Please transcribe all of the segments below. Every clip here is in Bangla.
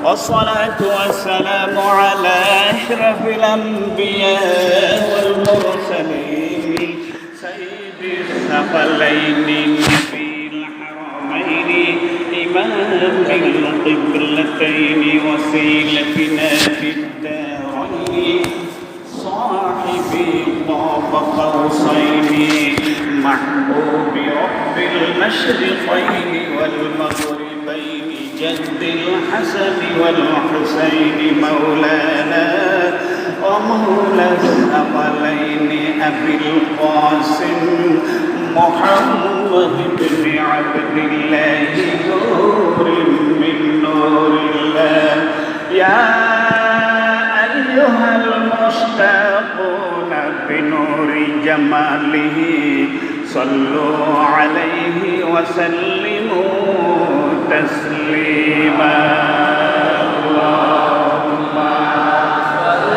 والصلاة والسلام على أشرف الأنبياء والمرسلين سيد الثقلين نبي الحرمين إمام القبلتين وسيلتنا في الدارين صاحب طاب قوسين محبوب رب المشرقين والمغربين جد الحسن والحسين مولانا ومولى الثقلين أبي القاسم محمد بن عبد الله نور من نور الله يا أيها المشتاقون بنور جماله صلوا عليه وسلموا تسليما اللهم صل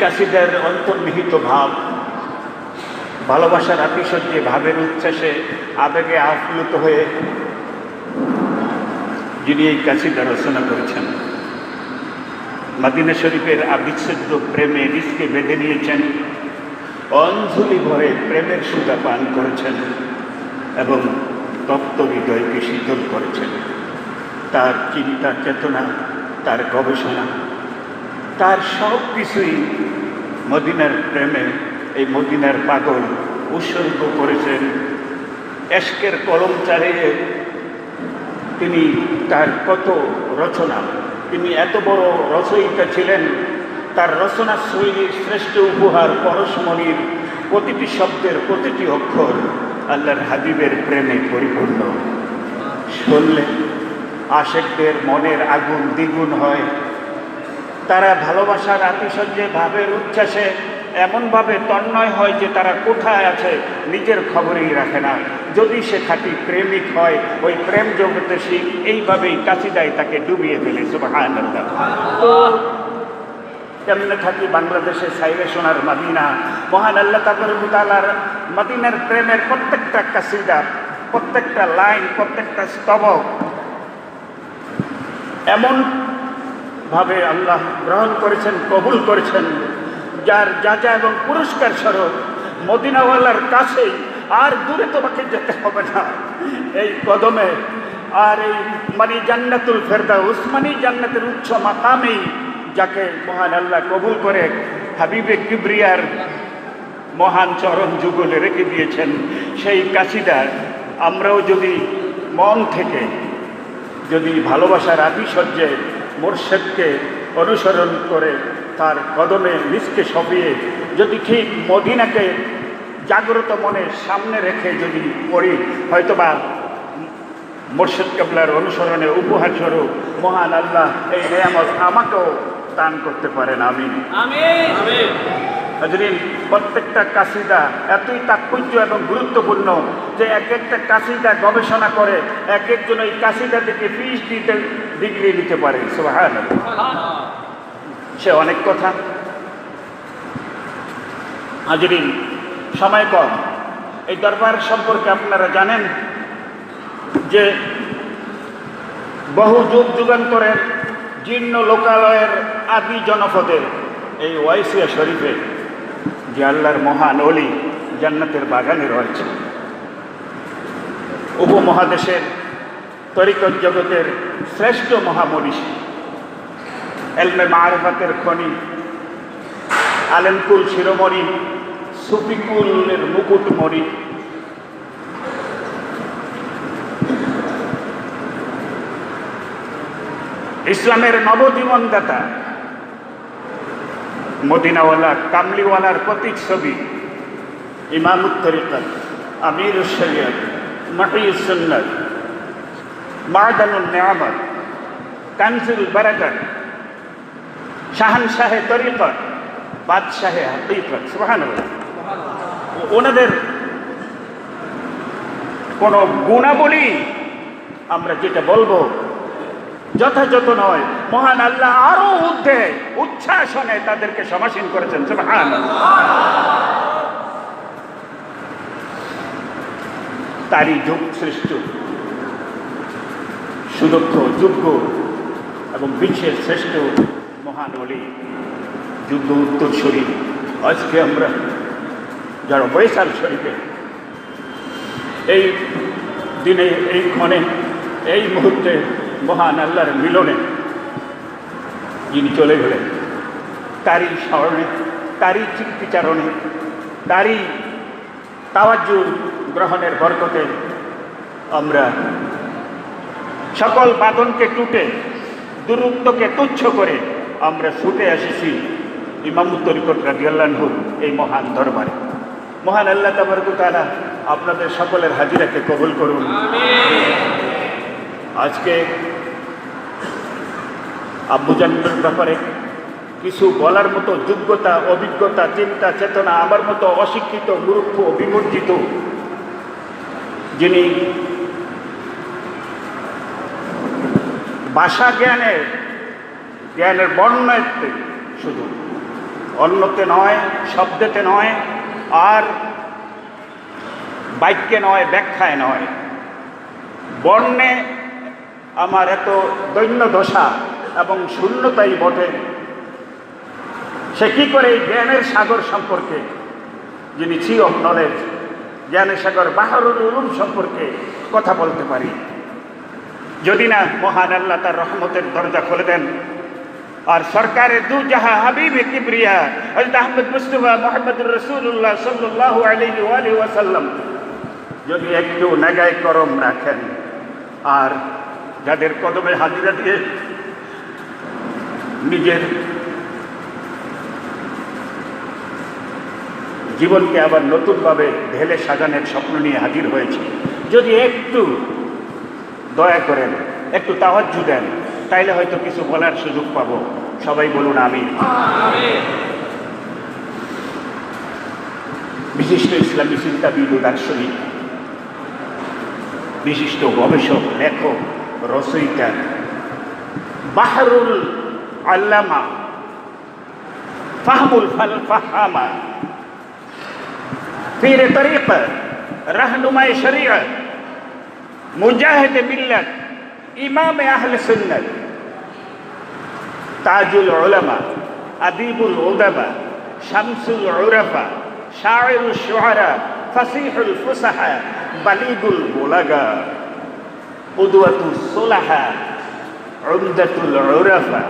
কাসিদার অন্তর্নিহিত ভাব ভালোবাসার আতিশয্যে ভাবের উচ্ছ্বাসে আবেগে আপ্লুত হয়ে যিনি এই কাসিদা রচনা করেছেন মদিনা শরীফের অবিচ্ছেদ্য প্রেমে নিজকে বেঁধে নিয়েছেন, অঞ্জলি ভরে প্রেমের সুধা পান করেছেন এবং তপ্ত হৃদয়কে শীতল করেছেন। তার চিন্তা চেতনা, তার গবেষণা, তার সব কিছুই মদিনার প্রেমে, এই মদিনার পাগল উৎসর্গ করেছেন। এশকের কলম চালিয়ে তিনি তার কত রচনা, তিনি এত বড় রচয়িতা ছিলেন। তার রচনা শৈলীর শ্রেষ্ঠ উপহার পরশমণির প্রতিটি শব্দের প্রতিটি অক্ষর আল্লাহর হাবিবের প্রেমে পরিপূর্ণ। শুনলে আশেকদের মনের আগুন দ্বিগুণ হয়। তারা ভালোবাসার আতিশয্যে ভাবের উচ্ছ্বাসে এমনভাবে তন্ময় হয় যে তারা কোথায় আছে নিজের খবরই রাখে না। যদি সে খাঁটি প্রেমিক হয়, ওই প্রেম জগতে সে এইভাবেই কাসিদায় তাকে ডুবিয়ে ফেলে। সুবহানাল্লাহ। তো কেমনে থাকি বাংলাদেশে সাইরে সোনার মদিনা, মহান আল্লাহ তাআলার মদিনার প্রেমের প্রত্যেকটা কাসিদা, প্রত্যেকটা লাইন, প্রত্যেকটা স্তবক এমন ভাবে আল্লাহ গ্রহণ করেছেন, কবুল করেছেন, যার যা এবং পুরস্কার স্বরূপ মদিনাওয়ালার কাছেই, আর দূরে তোমাকে যেতে হবে না, এই কদমে আর এই মানে জান্নাতুল ফেরদাউস মানে জান্নাতের উচ্চ মাকামেই যাকে মহান আল্লাহ কবুল করে হাবিবে কিবরিয়ার মহান চরণ যুগলে রেখে দিয়েছেন, সেই কাসিদা আমরাও যদি মন থেকে যদি ভালোবাসার আতিশয্যে মোরশেদকে অনুসরণ করে তার কদমে নিজকে সঁপিয়ে যদি ঠিক মদিনাকে জাগ্রত মনে সামনে রেখে যদি পড়ি, হয়তোবা মুর্শিদ কেবলার অনুসরণে উপহার স্বরূপ মহান আল্লাহ এই নেয়ামত আমাকেও দান করতে পারেন। আমিন। হাজরিন, প্রত্যেকটা কাসিদা এতই তাৎপর্য এবং গুরুত্বপূর্ণ যে এক একটা কাসিদা গবেষণা করে এক একজন এই কাসিদা থেকে PhD ডিগ্রি নিতে পারে। সুবহানাল্লাহ। সে অনেক কথা। হাজরিন, সময় কম। এই দরবার সম্পর্কে আপনারা জানেন যে বহু যুগ যুগান্তরের জীর্ণ লোকালয়ের আদি জনপদের এই ওয়াইসিয়া শরীফে যে আল্লাহর মহান ওলি জান্নাতের বাগানে রয়েছে, উপমহাদেশের তরিকত জগতের শ্রেষ্ঠ মহামনীষী, এলমে মারিফাতের খনি, আলেমকুল শিরোমণি, সুফিকুলের মুকুটমণি, ইসলামের নবজীবনদাতা, মদিনাওয়ালা কামলিওয়ালার প্রতিচ্ছবি, ইমামুত তরিকত, আমিরুশ শরিয়ত, মাহিউস সুন্নাত, মাদানুন নিয়ামত, কানজুল বারাকাত, শাহানশাহে তরিকত, বাদশাহে হাকিকত। সুবহানাল্লাহ। ওনাদের কোনো গুণাবলী আমরা যেটা বলবো যথাযথ নয়, মহান আল্লাহ আরো ঊর্ধ্বে উচ্ছ্বাসনে তাদেরকে সমাসীন করেছেন। সুবহানাল্লাহ। তারই যুগ শ্রেষ্ঠ, সুদক্ষ, যোগ্য এবং বিশ্বের শ্রেষ্ঠ মহান ওলি, যুদ্ধ উত্তরসূরি আজকে আমরা যারা বৈশাল শরীফে এই দিনে, এই ক্ষণে, এই মুহূর্তে মহান আল্লাহর মিলনে যিনি চলে গেলেন, তারই স্মরণে, তারই চিত্তিচারণে, তারই তাওয়াজ্জু গ্রহণের বরকতে আমরা সকল বাঁধনকে টুটে, দূরত্বকে তুচ্ছ করে আমরা ছুটে এসেছি ইমামুত তরিকত রাদিয়াল্লাহু আনহু এই মহান দরবারে। মহান আল্লাহ তাবারক ওয়া তাআলা আপনাদের সকলের হাজিরাকে কবুল করুন। আজকে আব্বুজানের ব্যাপারে কিছু বলার মতো যোগ্যতা, অভিজ্ঞতা, চিন্তা, চেতনা আমার মতো অশিক্ষিত, মূর্খ, বিমর্জিত, যিনি ভাষা জ্ঞানের বর্ণনাতে শুধু, অন্যতে নয়, শব্দেতে নয়, আর বাক্যে নয়, ব্যাখ্যায় নয়, বর্ণে আমার এত দৈন্য দশা এবং শূন্যতাই বটে। সে কি করে এই জ্ঞানের সাগর সম্পর্কে, যিনি সি অফ নলেজ, জ্ঞানের সাগর বাহরুল উলুম সম্পর্কে কথা বলতে পারি, যদি না মহান আল্লাহ তার রহমতের দরজা খুলে দেন আর সরকারে দু জাহা হাবিবে কিবরিয়া হযরত আহমদ মুস্তাফা মুহাম্মদুর রাসূলুল্লাহ সাল্লাল্লাহু আলাইহি ওয়া সাল্লাম যদি একটু নাগায় করম রাখেন আর যাদের কদমে হাজিরা দিয়ে নিজের জীবনকে আবার নতুনভাবে ঢেলে সাজানোর স্বপ্ন নিয়ে হাজির হয়েছে, যদি একটু দয়া করেন, একটু তাওয়াজ্জু দেন, তাইলে হয়তো কিছু বলার সুযোগ পাবো। সবাই বলুন আমিন। বিশিষ্ট ইসলামী চিন্তাবিদ ও দার্শনিক, বিশিষ্ট গবেষক, লেখক, রচয়িতা, বাহরুল আল্লামা, ফাহমুল ফাহামা, পীরে তরিকত, রাহনুমায়ে শরিয়ত, মুজাহিদে মিল্লাত, ইমামে আহলে সুন্নাত, তাজুল উলামা, আদিবুল উদাবা, শামসুল উরাফা, শায়রুল শুআরা, ফাসিহুল ফুসাহা, বালিগুল বুলাগা, কুদওয়াতুস সুলাহা, উমদাতুল উরাফা,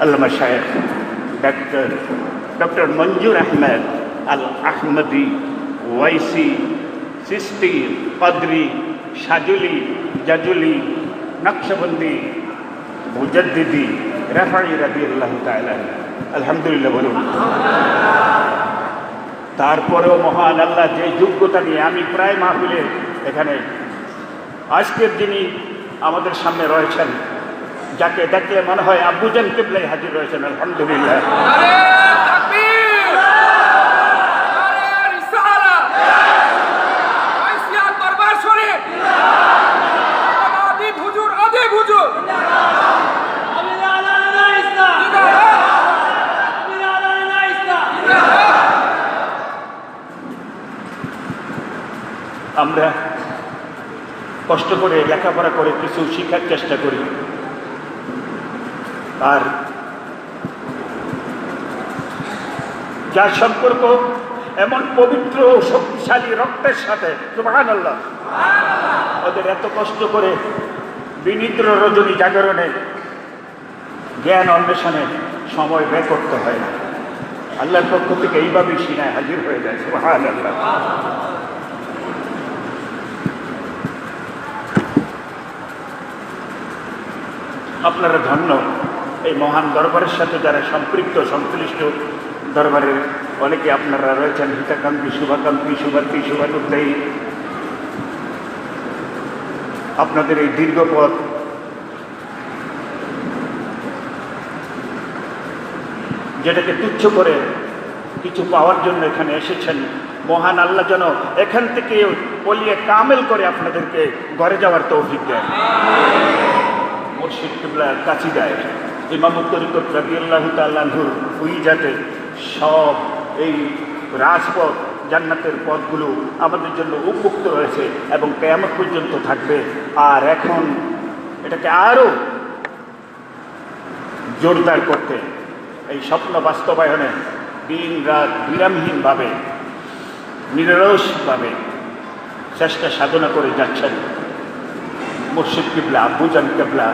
আল্লামা শায়েখ ডক্টর মঞ্জুর আহমেদ আল আহমদি, ওয়াইসি, চিস্তি, কদরি, সাজুলি, জাজুলি, নকশবন্দি, মুজাদ্দিদি রাফাঈ রাদিয়াল্লাহু তাআলা আলহামদুলিল্লাহ বলুন। তারপরেও মহান আল্লাহ যে যোগ্যতা নিয়ে আমি প্রায় মাহফিলে এখানে আজকের যিনি আমাদের সামনে রয়েছেন, যাকে দেখলে মনে হয় আব্বুজান কিবলাই হাজির রয়েছেন, আলহামদুলিল্লাহ। আমরা কষ্ট করে লেখাপড়া করে কিছু শিখার চেষ্টা করি, আর যার সম্পর্ক এমন পবিত্র ও শক্তিশালী রক্তের সাথে, সুবহানাল্লাহ, ওদের এত কষ্ট করে বিনিদ্র রজনী জাগরণে জ্ঞান অন্বেষণে সময় ব্যয় করতে হয় না। আল্লাহর পক্ষ থেকে এইভাবেই সিনায় হাজির হয়ে যায়, সুবহানাল্লাহ। আপনারা ধন্য, এই মহান দরবারের সাথে যারা সম্পৃক্ত সংশ্লিষ্ট দরবারের অনেকে আপনারা রয়েছেন, হিতাকাঙ্ক্ষী, শুভাকাঙ্ক্ষী, শুভার্থী, শুভানুদ্দায়ী। আপনাদের এই দীর্ঘ পথ যেটাকে তুচ্ছ করে কিছু পাওয়ার জন্য এখানে এসেছেন, মহান আল্লাহ যেন এখান থেকে বলিয়ে কামেল করে আপনাদেরকে ঘরে যাওয়ার তৌফিক দেন। মুর্শিদ কিবলা কাছিদায় ইমামুত তরিকত রাদিয়াল্লাহু তাআলা আনহুর উইজাতে সব এই রাজপথ জান্নাতের পথগুলো আমাদের জন্য উন্মুক্ত রয়েছে এবং কিয়ামত পর্যন্ত থাকবে। আর এখন এটাকে আরও জোরদার করতে এই স্বপ্ন বাস্তবায়নে দিন রাত বিরামহীনভাবে নিরলসভাবে চেষ্টা সাধনা করে যাচ্ছেন মুর্শিদ কিবলা আব্বুজান কিবলা।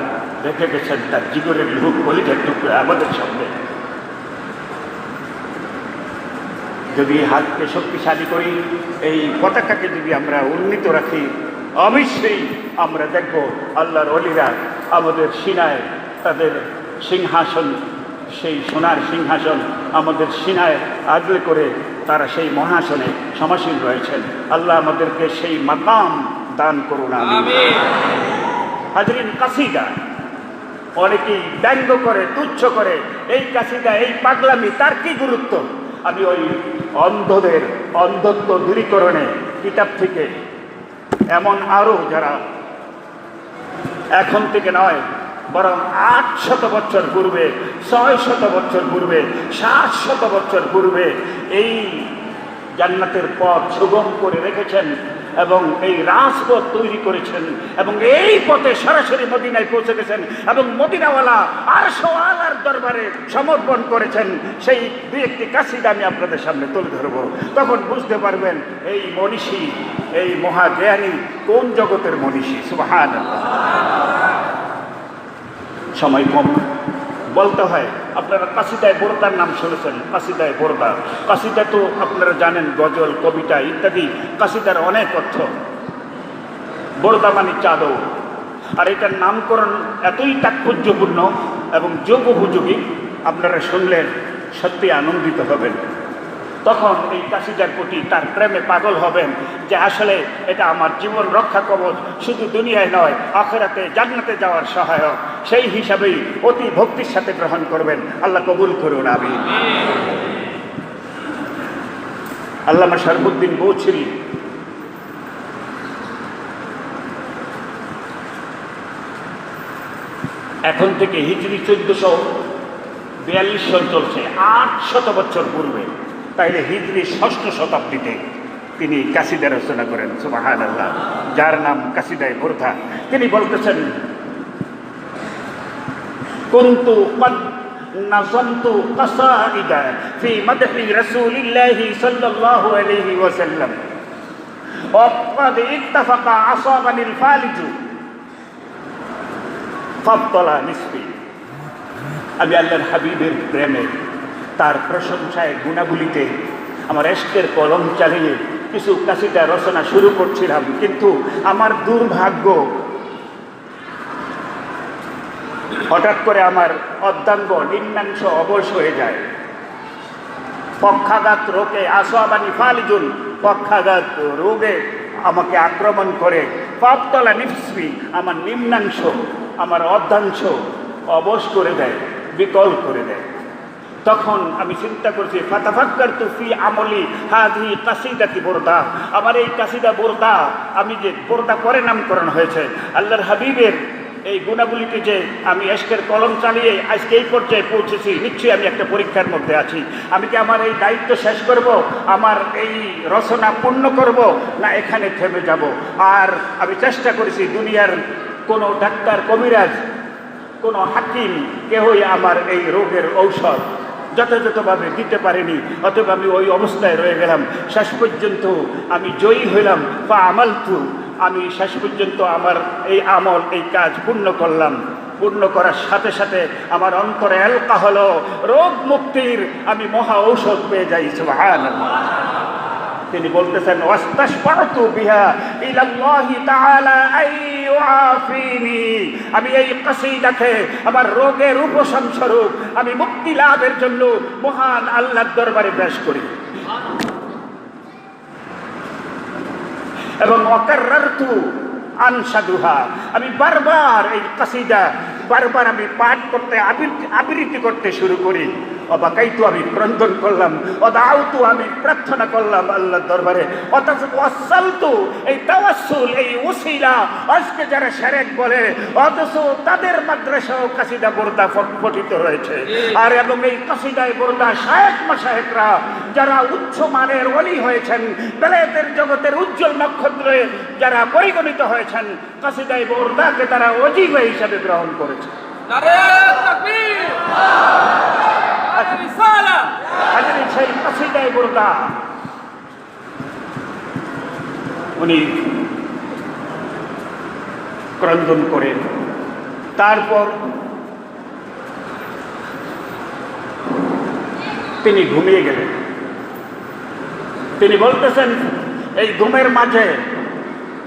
রেখে গেছেন তার জীবনের লুক কলিজার টুকরা আমাদের সামনে। যদি হাতকে শক্তিশালী করি, এই পতাকাকে যদি আমরা উন্নীত রাখি, অবশ্যই আমরা দেখব আল্লাহর ওলিরা আমাদের সিনায় তাদের সিংহাসন, সেই সোনার সিংহাসন আমাদের সিনায় আগলে করে তারা সেই মহাসনে সমাসীন রয়েছেন। আল্লাহ আমাদেরকে সেই মাকাম দান করুন, আমিন। হাজরিন, কাসিদা অনেকেই ব্যঙ্গ করে, তুচ্ছ করে, এই কাসিদা, এই পাগলামি, তার কি গুরুত্ব? আমি ওই অন্ধদের অন্ধত্ব দূরীকরণে কিতাব থেকে এমন আরও যারা এখন থেকে নয় বরং 800 বছর পূর্বে, 600 বছর পূর্বে, 700 বছর পূর্বে এই জান্নাতের পথ সুগম করে রেখেছেন এবং এই রাজপথ তৈরি করেছেন এবং এই পথে সরাসরি মদিনায় পৌঁছে গেছেন এবং মদিনাওয়ালা আরশওয়ালার দরবারে সমর্পণ করেছেন। সেই দুই একটি কাসিদা আমি আপনাদের সামনে তুলে ধরব, তখন বুঝতে পারবেন এই মনীষী, এই মহাজ্ঞানী কোন জগতের মনীষী। সুবহানাল্লাহ। সময় কম, বলতে হয়। আপনারা কাসিদায়ে বোরদার নাম শুনেছেন, কাসিদায়ে বোরদা। কাসিদা তো আপনারা জানেন, গজল, কবিতা ইত্যাদি। কাসিদার অনেক অর্থ। বোরদা মানে চাদর। আর এটার নামকরণ এতই তাৎপর্যপূর্ণ এবং যোগোপযোগী, আপনারা শুনলে সত্যি আনন্দিত হবেন। তখন এই কাসিদার প্রতি তার প্রেমে পাগল হবেন যে আসলে এটা আমার জীবন রক্ষা কবচ, শুধু দুনিয়ায় নয় আখিরাতে জান্নাতে যাওয়ার সহায়ক। সেই হিসাবেই অতি ভক্তির সাথে গ্রহণ করবেন। আল্লাহ কবুল করুন, আমিন। আল্লামা শরফুদ্দীন বৌছিরি এখন থেকে হিজরি 1442 সাল চলছে, 800 বছর পূর্বে। তাইলে হিজরি 6ষ্ঠ শতাব্দীতে তিনি কাসিদা রচনা করেন, সুবহানাল্লাহ, যার নাম কাসিদায়ে বোরদা। তিনি বলতেছেন, কুনতু ক্বাদ নাযামতু কাসাইদা ফি মাদহি রাসূলিল্লাহি সাল্লাল্লাহু আলাইহি ওয়াসাল্লাম ওয়া ক্বাদ ইত্তাফাকা আসাবানিল ফালিজু ফাদলা নিসফি। আমি আল্লাহর হাবিবের প্রেমে, তার প্রশংসায়, গুণাবলিতে আমার এশকের কলম চালিয়ে কিছু কাসিদা রচনা শুরু করছিলাম, কিন্তু আমার দুর্ভাগ্য হঠাৎ করে আমার অর্ধাঙ্গ নিম্নাংশ অবশ হয়ে যায়। পক্ষাঘাত রোগে আসোয়াবানি ফালিজুন, পক্ষাঘাত রোগে আমাকে আক্রমণ করে। পাপতলা নিফসি, আমার নিম্নাংশ, আমার অর্ধাংশ অবশ করে দেয়, বিকল করে দেয়। তখন আমি চিন্তা করছি, ফাতাফাক্কারতু ফি আমলি হাযিহি কাসিদাতি বুরদা, আমার এই কাসিদা বুরদা, আমি যে বুরদা করে নামকরণ হয়েছে আল্লাহর হাবিবের এই গুণাবলীকে, যে আমি এশকের কলম চালিয়ে আজকে এই পর্যায়ে পৌঁছেছি, নিশ্চয়ই আমি একটা পরীক্ষার মধ্যে আছি। আমি কি আমার এই দায়িত্ব শেষ করব, আমার এই রচনা পূর্ণ করব, না এখানে থেমে যাব? আর আমি চেষ্টা করেছি, দুনিয়ার কোনো ডাক্তার কবিরাজ, কোনো হাকিম কেহই আমার এই রোগের ঔষধ যথাযথভাবে দিতে পারেনি। অতএব আমি ওই অবস্থায় রয়ে গেলাম। শেষ পর্যন্ত আমি জয়ী হইলাম, বা আমালতু, আমি শেষ পর্যন্ত আমার এই আমল, এই কাজ পূর্ণ করলাম। পূর্ণ করার সাথে সাথে আমার অন্তরে এলকা হলো, রোগ মুক্তির আমি মহা ঔষধ পেয়ে যাই। সুবহানাল্লাহ। তিনি বলতেছেন, ওয়াস্তাশফাতু বিহা ইলাল্লাহি তাআলা আইয়ুআফিনি, আমি এই কাসিদাকে আমার রোগের উপশম স্বরূপ আমি মুক্তি লাভের জন্য মহান আল্লাহর দরবারে পেশ করি। এবং ওয়াকাররারতু আনসাদুহা, আমি বারবার এই কাসিদা বারবার আমি পাঠ করতে, আবৃত্তি করতে শুরু করি। অবাকাইতু, আমি ক্রন্দন করলাম। অদাউতু, আমি প্রার্থনা করলাম আল্লাহর দরবারে। ওয়াসালতু, এই তাওয়াসসুল, এই ওসিলা আজকে যারা শিরক বলে, অথচ তাদের মাদ্রাসাও কাসিদা বুরদা পঠিত রয়েছে। আর এবং এই কাসিদায়ে বুরদা শায়েখ মাশায়েখরা যারা উচ্চ মানের ওলি হয়েছেন, বেলায়েতের জগতের উজ্জ্বল নক্ষত্রে যারা পরিগণিত হয়েছেন, কাসিদায়ে বুরদাকে তারা ওজিফা হিসাবে গ্রহণ করেছে। নারে তাকবীর, নারে রিসালাত। হাজরিন, সেই কাসিদায়ে বুরদা উনি ক্রন্দন করেন। তারপর তিনি ঘুমিয়ে গেলেন। তিনি বলতেছেন, এই ঘুমের মাঝে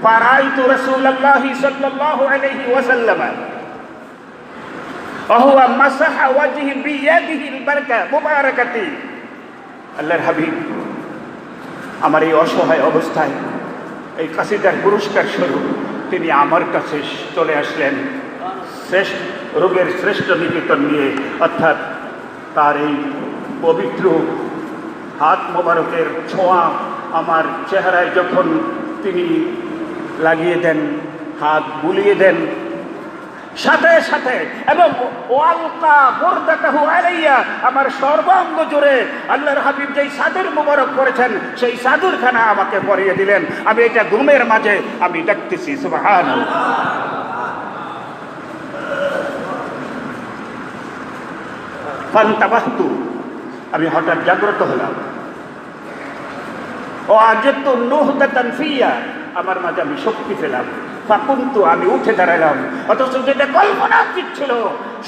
ফারাইতু রাসূলুল্লাহি সাল্লাল্লাহু আলাইহি ওয়াসাল্লাম ওয়া মাসাহা ওয়াজহি বিয়াদিহিল বারাকা মুবারাকাতি। আল্লাহর হাবিব আমার এই অসহায় অবস্থায় এই কাসিদার পুরস্কার স্বরূপ তিনি আমার কাছে চলে আসলেন, রোগের শ্রেষ্ঠ নিকেতন নিয়ে, অর্থাৎ তার এই পবিত্র হাত মোবারকের ছোঁয়া আমার চেহারায় যখন তিনি লাগিয়ে দেন, হাত বুলিয়ে দেন, সাথে সাথে এবং ওয়ালকা বুরদাতাহু আলাইয়া, আমার সর্বাঙ্গ জুড়ে আল্লাহর হাবিব যেই সাদর মুবারক করেছেন সেই সাদরখানা আমাকে পরিয়ে দিলেন। আমি এটা ঘুমের মাঝে আমি দেখতেছি। সুবহানাল্লাহ। ফান্তাবাহতু, আমি হঠাৎ জাগ্রত হলাম। ও আজাতু নুহদাতান ফিয়া, আমার মাঝে আমি শক্তি পেলাম। ফাকুনতু, আমি উঠে দাঁড়ালাম। অথচ যেটা কল্পনাতীত ছিল,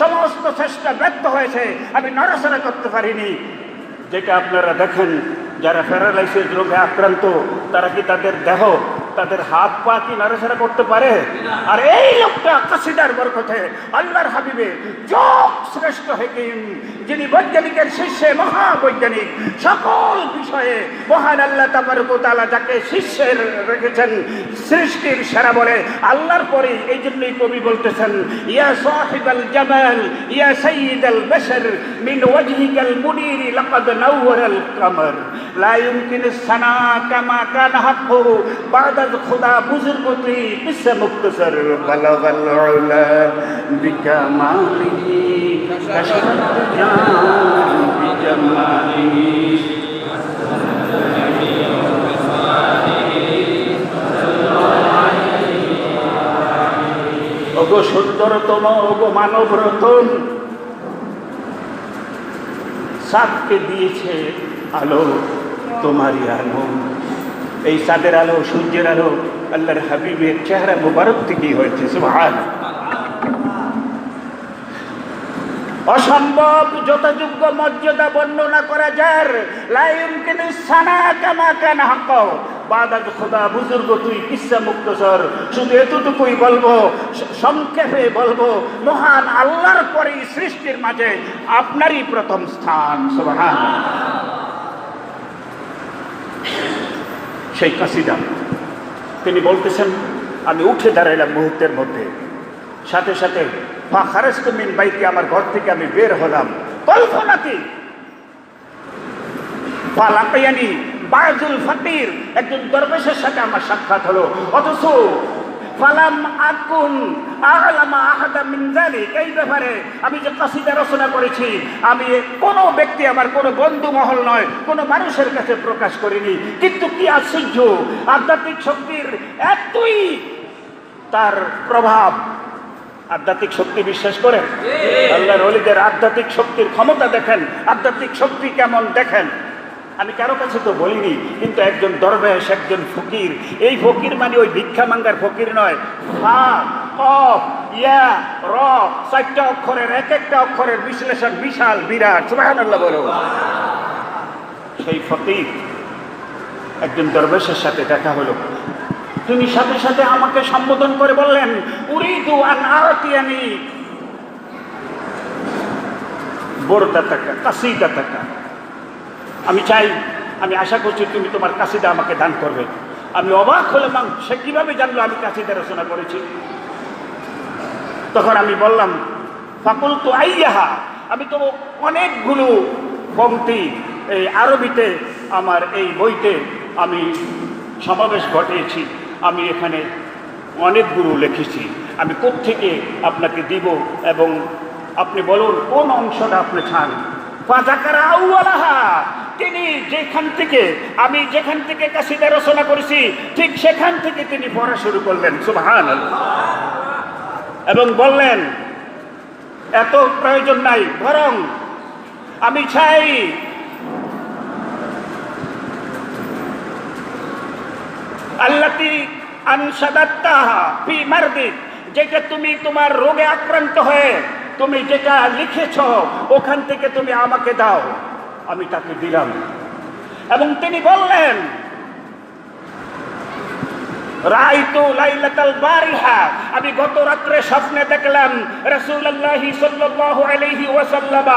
সমস্ত চেষ্টা ব্যর্থ হয়েছে, আমি নড়াচড়া করতে পারিনি। যেটা আপনারা দেখেন, যারা প্যারালাইসিস রোগে আক্রান্ত, তারা কি তাদের দেহ, তাদের হাত পা কি নড়াচড়া করতে পারে? আর এই লোকটা কাসিদার বরকতে আল্লাহর হাবিবে যোগ শ্রেষ্ঠ হাকিম, যিনি বৈজ্ঞানিকের শীর্ষে মহাবৈজ্ঞানিক, সকল বিষয়ে মহান আল্লাহ তাবারক ওয়া তাআলা যাকে শীর্ষে রেখেছেন, সৃষ্টির সেরা বলে আল্লাহর পরে। এই জন্যই কবি বলতেছেন, ইয়া সাহিবাল জামাল ইয়া সাইয়্যিদাল বাশার মিন ওয়াজহিকাল মুনির লাকাদ নাওয়ারাল কামার লা ইউমকিনু সানা কামা কানা হাক্কু বাদা খুদা বুজুর্গতি কিসসা মুখতাসার বালাগাল উলা বিকামালিহি কাশফাত জান বিজামালিহি। ওগো সুন্দরতম, ওগো মানব রতন, চাঁদকে দিয়েছে আলো তোমারই আলো। এই চাঁদের আলো, সূর্যের আলো আল্লাহর হাবিবের চেহারা মুবারক থেকেই হয়েছে। সুবহানাল্লাহ। অসম্ভব যথাযোগ্য মর্যাদা বর্ণনা করা যার, লা ইউমকিনু সানা কামা কানা হাক্ক, বাদাত খোদা বুজুর্গ তুই কিসসা মুক্তসর, শুধু এতটুকুই বলবো, সংক্ষেপে বলবো, মহান আল্লাহর পরেই সৃষ্টির মাঝে আপনারই প্রথম স্থান। সুবহানাল্লাহ। সেই কাসিদা তিনি বলতেছেন, আমি উঠে দাঁড়াইলাম মুহূর্তের মধ্যে, সাথে সাথে ফাখারাজতু মিন বাইতি, আমার ঘর থেকে আমি বের হলাম, কল্পনাতি ফালাকিয়ানি বাযুল ফকির, একজন দরবেশের সাথে আমার সাক্ষাৎ হলো, অথচ ফালাম আকুন আ'লামা আহাদা মিন যালিক, এই ব্যাপারে আমি যে কাসিদা রচনা করেছি, আমি কোনো ব্যক্তি, আমার কোনো বন্ধু মহল নয়, কোনো মানুষের কাছে প্রকাশ করিনি। কিন্তু কি আশ্চর্য, আধ্যাত্মিক শক্তির এতই তার প্রভাব। আধ্যাত্মিক শক্তি বিশ্বাস করেন? আল্লাহর ওলিদের আধ্যাত্মিক শক্তির ক্ষমতা দেখেন, আধ্যাত্মিক শক্তি কেমন দেখেন। আমি কারো কাছে তো বলিনি, কিন্তু একজন দরবেশ, একজন ফকির, এই ফকির মানে ওই ভিক্ষা মাঙ্গার ফকির নয়। ফা কফ ইয়া র, চারটা অক্ষরের এক একটা অক্ষরের বিশ্লেষণ বিশাল বিরাট। সুবহানাল্লাহ বলো। সেই ফকির একজন দরবেশের সাথে দেখা হলো, তিনি সাথে সাথে আমাকে সম্বোধন করে বললেন, উরিদু আন আতিয়ানি বরদাতাকা কাসিদাতাকা, আমি চাই, আমি আশা করছি তুমি তোমার কাসিদা আমাকে দান করবে। আমি অবাক হলাম, সে কিভাবে জানলো আমি কাসিদা রচনা করেছি? তখন আমি বললাম, ফাকুলতু আইয়াহা, আমি তো অনেকগুলো পংক্তি এই আরবিতে আমার এই বইতে আমি সমাবেশ ঘটিয়েছি, আমি এখানে অনেকগুলো লিখেছি, আমি কোত্থেকে আপনাকে দিব এবং আপনি বলুন কোন অংশটা আপনি চান। ফাযাকারা আউয়ালাহা, তিনি যেখান থেকে, আমি যেখান থেকে কাসিদা রচনা করেছি ঠিক সেখান থেকে তিনি পড়া শুরু করলেন। সুবহানাল্লাহ। এবং বললেন, এত প্রয়োজন নাই, বরং আমি চাই আল্লাতী আনশাদাত্তাহা ফি মারদিক, যেটা তুমি তোমার রোগে আক্রান্ত হয়ে তুমি যেটা লিখেছ ওখান থেকে তুমি আমাকে দাও। আমি তাকে দিলাম এবং তিনি বললেন, রাআইতু লাইলাতাল বারিহা, আমি গত রাত্রে স্বপ্নে দেখলাম রাসূলুল্লাহ সাল্লাল্লাহু আলাইহি ওয়াসাল্লাম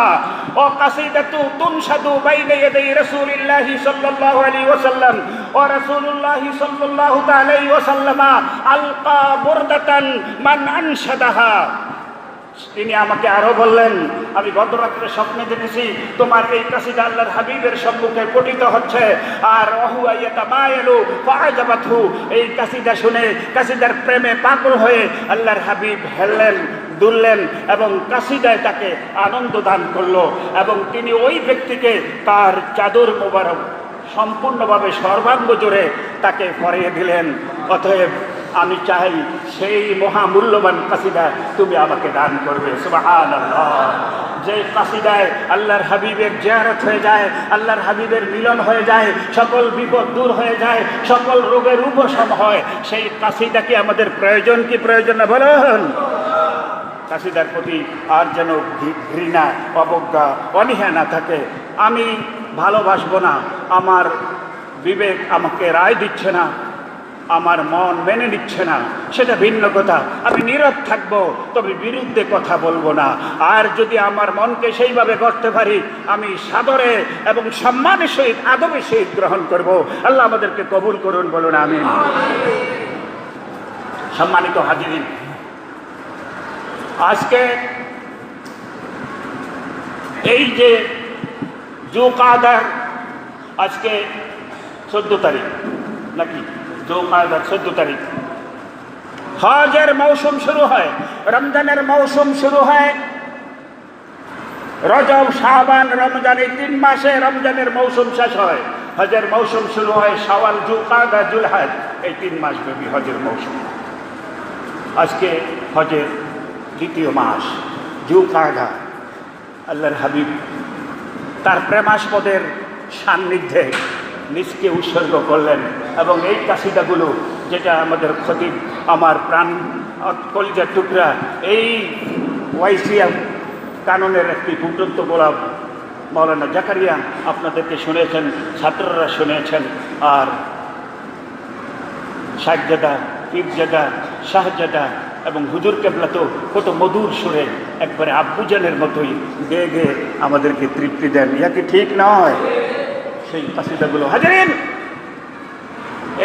ও কাসিদাতু তুনশাদু বাইনা ইয়াদাই রাসূলিল্লাহ সাল্লাল্লাহু আলাইহি ওয়াসাল্লাম ও রাসূলুল্লাহ সাল্লাল্লাহু আলাইহি ওয়াসাল্লাম আলকা বুরদাতান মান আনশাদাহা। তিনি আমাকে আরো বললেন, আমি গত রাত্রে স্বপ্নে দেখেছি তোমার এই কাসিদা আল্লাহর হাবিবের সম্মুখে পঠিত হচ্ছে, আর ওহুয়া ইয়াতামায়ালু ফাআজাবাতহু, এই কাসিদা শুনে কাসিদার প্রেমে পাগল হয়ে আল্লাহর হাবিব হেললেন দুললেন এবং কাসিদায় তাকে আনন্দ দান করলো এবং তিনি ওই ব্যক্তিকে তার চাদর মোবারক সম্পূর্ণভাবে সর্বাঙ্গ জুড়ে তাকে পরিয়ে দিলেন। অতএব আমি চাই সেই মহামূল্যবান কাসিদা তুমি আমাকে দান করবে। সুবহানাল্লাহ। যে কাসিদায় আল্লাহর হাবিবের জিয়ারত হয়ে যায়, আল্লাহর হাবিবের মিলন হয়ে যায়, সকল বিপদ দূর হয়ে যায়, সকল রোগের উপশম হয়, সেই কাসিদা কি আমাদের প্রয়োজন কি প্রয়োজন না বলুন? কাসিদার প্রতি আর যেন ঘৃণা, অবজ্ঞা, অনীহা না থাকে। আমি ভালোবাসবো না, আমার বিবেক আমাকে রায় দিচ্ছে না, আমার মন মেনে নিচ্ছে না, সেটা ভিন্ন কথা। আমি নীরব থাকবো, তবে বিরুদ্ধে কথা বলবো না। আর যদি আমার মনকে সেইভাবে করতে পারি, আমি সাদরে এবং সম্মানের সহিত, আদবের সহিত গ্রহণ করব। আল্লাহ আমাদেরকে কবুল করুন, বলুন আমিন। সম্মানিত হাজিরিন, আজকে এই যে জুলকাদার, আজকে 14 তারিখ নাকি, জুলকাদার 14 তারিখ, হজের মৌসুম শুরু হয়, রমজানের মৌসুম শুরু হয়, রজব, শাবান, রমজান, এই 3 মাসে রমজানের মৌসুম শেষ হয়, হজের মৌসুম শুরু হয় শাওয়াল, জুলকাদা, জুলহজ, এই 3 মাস ব্যাপী হজের মৌসুম। আজকে হজের 2য় মাস জুলকাদা, আল্লাহর হাবিব তার প্রেমাস্পদের সান্নিধ্যে নিজকে উৎসর্গ করলেন এবং এই কাসিদাগুলো, যেটা আমাদের খতিব, আমার প্রাণ কলিজার টুকরা, এই ওয়াইসিয়া কাননের একটি ফুটন্ত গোলাপ মাওলানা জাকারিয়া আপনাদেরকে শুনেছেন, ছাত্ররা শুনেছেন, আর শাহজাদা, পীরজাদা, শাহজাদা এবং হুজুর কেবলা তো কত মধুর সুরে একবারে আব্বুজানের মতোই গেয়ে গেয়ে আমাদেরকে তৃপ্তি দেন। ইয়া কি ঠিক নয়? সেই কাসিদাগুলো হাজিরিন,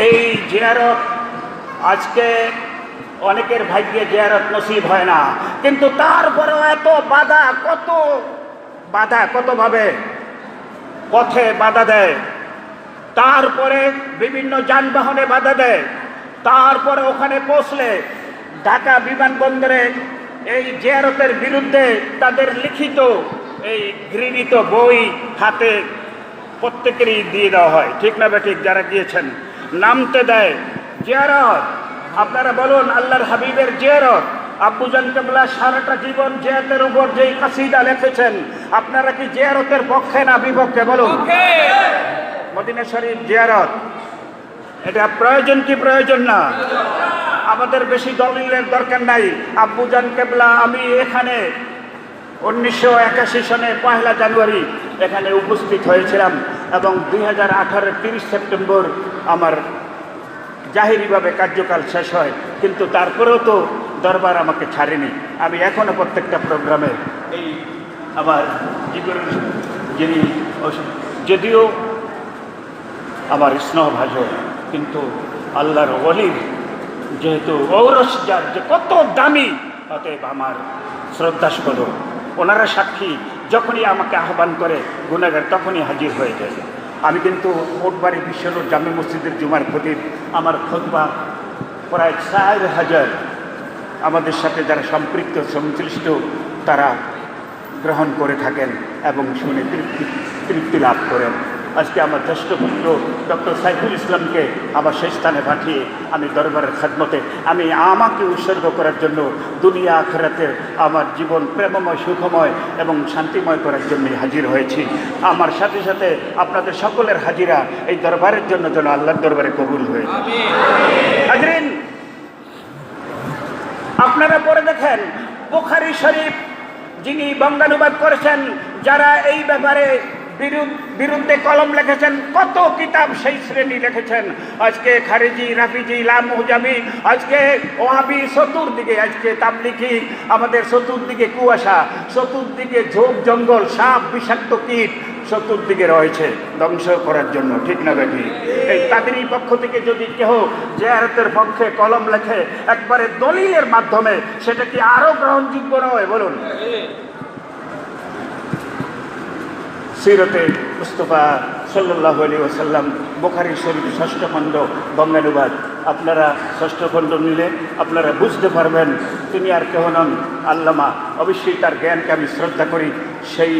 এই জিয়ারত আজকে অনেকের ভাগ্যে জিয়ারত নসিব হয় না, কিন্তু তারপরেও এত বাধা, কত বাধা, কতভাবে পথে বাধা দেয়, তারপরে বিভিন্ন যানবাহনে বাধা দেয়, তারপরে ওখানে পৌঁছলে ঢাকা বিমানবন্দরে এই জিয়ারতের বিরুদ্ধে তাদের লিখিত এই গৃহীত বই হাতে প্রত্যেকেরই দিয়ে দেওয়া হয়, ঠিক না বেঠিক? যারা গিয়েছেন নামতে দেয় জিয়ারত। আপনারা বলুন, আল্লাহর হাবিবের জিয়ারত, আব্বুজান কেবলা সারাটা জীবন জিয়ারতের উপর যেই কাসিদা লিখেছেন, আপনারা কি জিয়ারতের পক্ষে না বিপক্ষে বলুন? মদিনা শরীফ জিয়ারত এটা প্রয়োজন কি প্রয়োজন না? আমাদের বেশি দলিলের দরকার নাই। আব্বুজান কেবলা, আমি এখানে 1981 সনে 1 জানুয়ারি এখানে উপস্থিত হয়েছিলাম এবং 2018 30 সেপ্টেম্বর আমার জাহিরিভাবে কার্যকাল শেষ হয়, কিন্তু তারপরেও তো দরবার আমাকে ছাড়েনি। আমি এখনও প্রত্যেকটা প্রোগ্রামে এই আমার জীবনের যিনি যদিও আমার স্নেহভাজন, কিন্তু আল্লাহর ওলির যেহেতু ঔরস যার যে কত দামি, অতএব আমার শ্রদ্ধাস্পদ। ওনারা সাক্ষী, যখনই আমাকে আহ্বান করে গুনাহগার তখনই হাজির হয়ে যায়। আমি কিন্তু কোটবাড়ি বিশ্বরোড জামে মসজিদের জুমার খতিব, আমার খুতবা প্রায় 4000 আমাদের সাথে যারা সম্পৃক্ত সংশ্লিষ্ট তারা গ্রহণ করে থাকেন এবং শুনে তৃপ্তি লাভ করেন। আজকে আমার জ্যেষ্ঠ পুত্র ডক্টর সাইফুল ইসলামকে আমার সেই স্থানে পাঠিয়ে আমি দরবারের খেদমতে আমি আমাকে উৎসর্গ করার জন্য দুনিয়া আখিরাতের আমার জীবন প্রেমময়, সুখময় এবং শান্তিময় করার জন্যই হাজির হয়েছি। আমার সাথে সাথে আপনাদের সকলের হাজিরা এই দরবারের জন্য যেন আল্লাহর দরবারে কবুল হয়ে যায়। হাজরিন, আপনারা পড়ে দেখেন বুখারী শরীফ যিনি বঙ্গানুবাদ করেছেন, যারা এই ব্যাপারে বিরুদ্ধে কলম লিখেছেন, কত কিতাব সেই শ্রেণী লিখেছেন। আজকে খারেজি, রাফিজি, লামুজামি, আজকে ওয়াহাবি, চতুর্দিকে আজকে তাবলিগি, আমাদের চতুর্দিকে কুয়াশা, চতুর্দিকে ঝোপ জঙ্গল, সাপ, বিষাক্ত কীট চতুর্দিকে রয়েছে ধ্বংস করার জন্য, ঠিক না বেঠি? এই তাদেরই পক্ষ থেকে যদি কেহ জিয়ারতের পক্ষে কলম লেখে একবারে দলিলের মাধ্যমে, সেটা কি আরো গ্রহণযোগ্য নয় বলুন? সিরতে মুস্তাফা সাল্লাল্লাহু আলাইহি ওয়াসাল্লাম বুখারী শরীফ 6ষ্ঠ খণ্ড বঙ্গানুবাদ। আপনারা 6ষ্ঠ খণ্ড নিলে আপনারা বুঝতে পারবেন তিনি আর কেহ নন, আল্লামা। অবশ্যই তার জ্ঞানকে আমি শ্রদ্ধা করি। সেই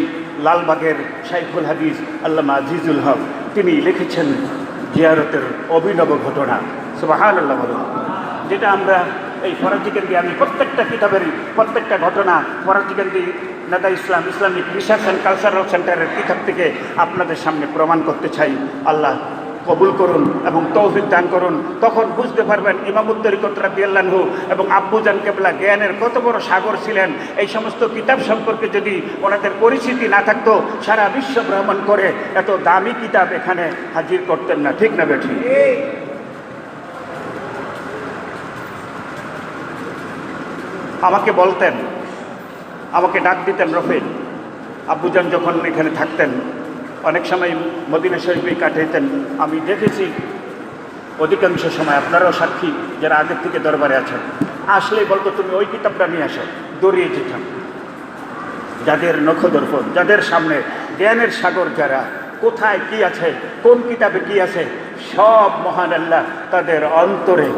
লালবাগের শাইখুল হাদিস আল্লামা আজিজুল হক তিনি লিখেছেন জিয়ারতের অভিনব ঘটনা। সুবহানাল্লাহ বলুন। যেটা আমরা এই ফরাজিকেন্দি, আমি প্রত্যেকটা কিতাবেরই প্রত্যেকটা ঘটনা ফরাজিকেন্দি নেতা ইসলাম ইসলামিক রিসার্চ অ্যান্ড কালচারাল সেন্টারের কিতাব থেকে আপনাদের সামনে প্রমাণ করতে চাই। আল্লাহ কবুল করুন এবং তৌফিক দান করুন। তখন বুঝতে পারবেন ইমামুত তরিকত রাদিয়াল্লাহু আনহু এবং আব্বুজান কেবলা জ্ঞানের কত বড় সাগর ছিলেন। এই সমস্ত কিতাব সম্পর্কে যদি ওনাদের পরিচিতি না থাকতো, সারা বিশ্ব ভ্রমণ করে এত দামি কিতাব এখানে হাজির করতেন না, ঠিক না বেঠি? আমাকে বলতেন, আমাকে ডাক দিতেন রফিক। আব্বুজান যখন এখানে থাকতেন অনেক সময় মদিনা শরীফেই কাটাইতেন। আমি দেখেছি অধিকাংশ সময়, আপনারাও সাক্ষী যারা আগের থেকে দরবারে আছেন, আসলেই বলতো তুমি ওই কিতাবটা নিয়ে আসো। দৌড়িয়ে যেতাম। যাদের নখদর্পণ, যাদের সামনে জ্ঞানের সাগর, যারা কোথায় কি আছে, কোন কিতাবে কি আছে, সব মহান আল্লাহ তাদের অন্তরে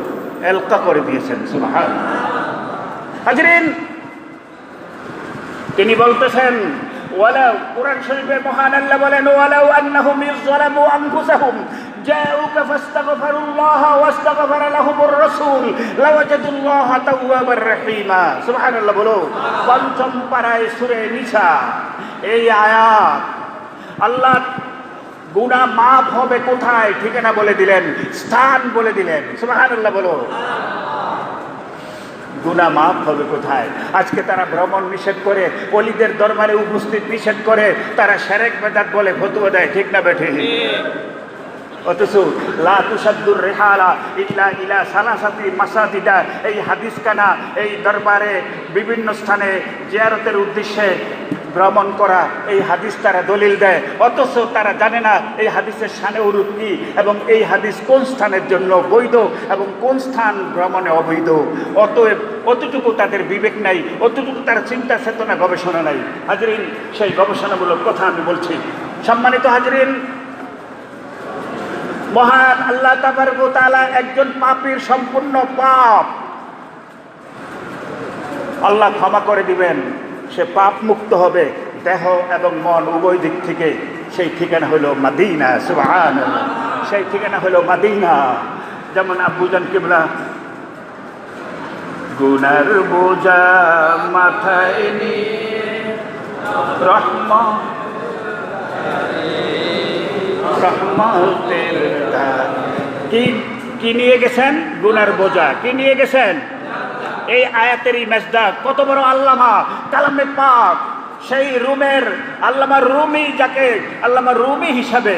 এলকা করে দিয়েছেন। সুবহানাল্লাহ। হাজরিন, তিনি বলতেছেন ওয়ালাউ, কোরআন শরীফে মহান আল্লাহ বলেন ওয়ালাউ আন্নাহুম ইযলামু আনফুসাহুম জাউকা ফাস্তাগফিরুল্লাহ ওয়াস্তাগফারা লাহুমুর রাসূল লাওয়াজাদুল্লাহ তাওয়াবার রহিমা। সুবহানাল্লাহ বলো। পঞ্চম পারায় সূরা নিসা এই আয়াত আল্লাহ গুনাহ মাফ হবে কোথায় ঠিকানা বলে দিলেন, স্থান বলে দিলেন। সুবহানাল্লাহ বলো। গুনাহ মাফ হবে কোথায়? আজকে তারা ভ্রমণ নিষেধ করে, ওলিদের দরবারে উপস্থিত নিষেধ করে, তারা শিরক বিদআত বলে ফতোয়া দেয়, ঠিক না বেঠি? অথচ লা তুসাদ্দুর রিহালা ইল্লা ইলা সালাসাতি মাসাজিদা, এই হাদিস কানা এই দরবারে বিভিন্ন স্থানে জিয়ারতের উদ্দেশ্যে ভ্রমণ করা, এই হাদিস তারা দলিল দেয়, অথচ তারা জানে না এই হাদিসের শানে উরুদ কি এবং এই হাদিস কোন স্থানের জন্য বৈধ এবং কোন স্থান ভ্রমণে অবৈধ। অতএব অতটুকু তাদের বিবেক নাই, অতটুকু তার চিন্তা চেতনা গবেষণা নাই। হাজরিন, সেই গবেষণামূলক কথা আমি বলছি। সম্মানিত হাজরিন, মহান আল্লাহ তাবারক ওয়া তাআলা একজন পাপীর সম্পূর্ণ পাপ আল্লাহ ক্ষমা করে দিবেন, সে পাপ মুক্ত হবে দেহ এবং মন উভয় দিক থেকে। সেই ঠিকানা হলো মদিনা। সুবহানাল্লাহ, সেই ঠিকানা হলো মদিনা। যেমন আব্বুজান কিবলা গুনার বোঝা মাথায় নিয়ে রহমতের কি নিয়ে গেছেন? গুনার বোঝা কি নিয়ে গেছেন? এই আয়াতেরই মেজদাক কত বড় আল্লামা কালামে পাক, সেই রুমের আল্লামা রুমি, যাকে আল্লামা রুমি হিসাবে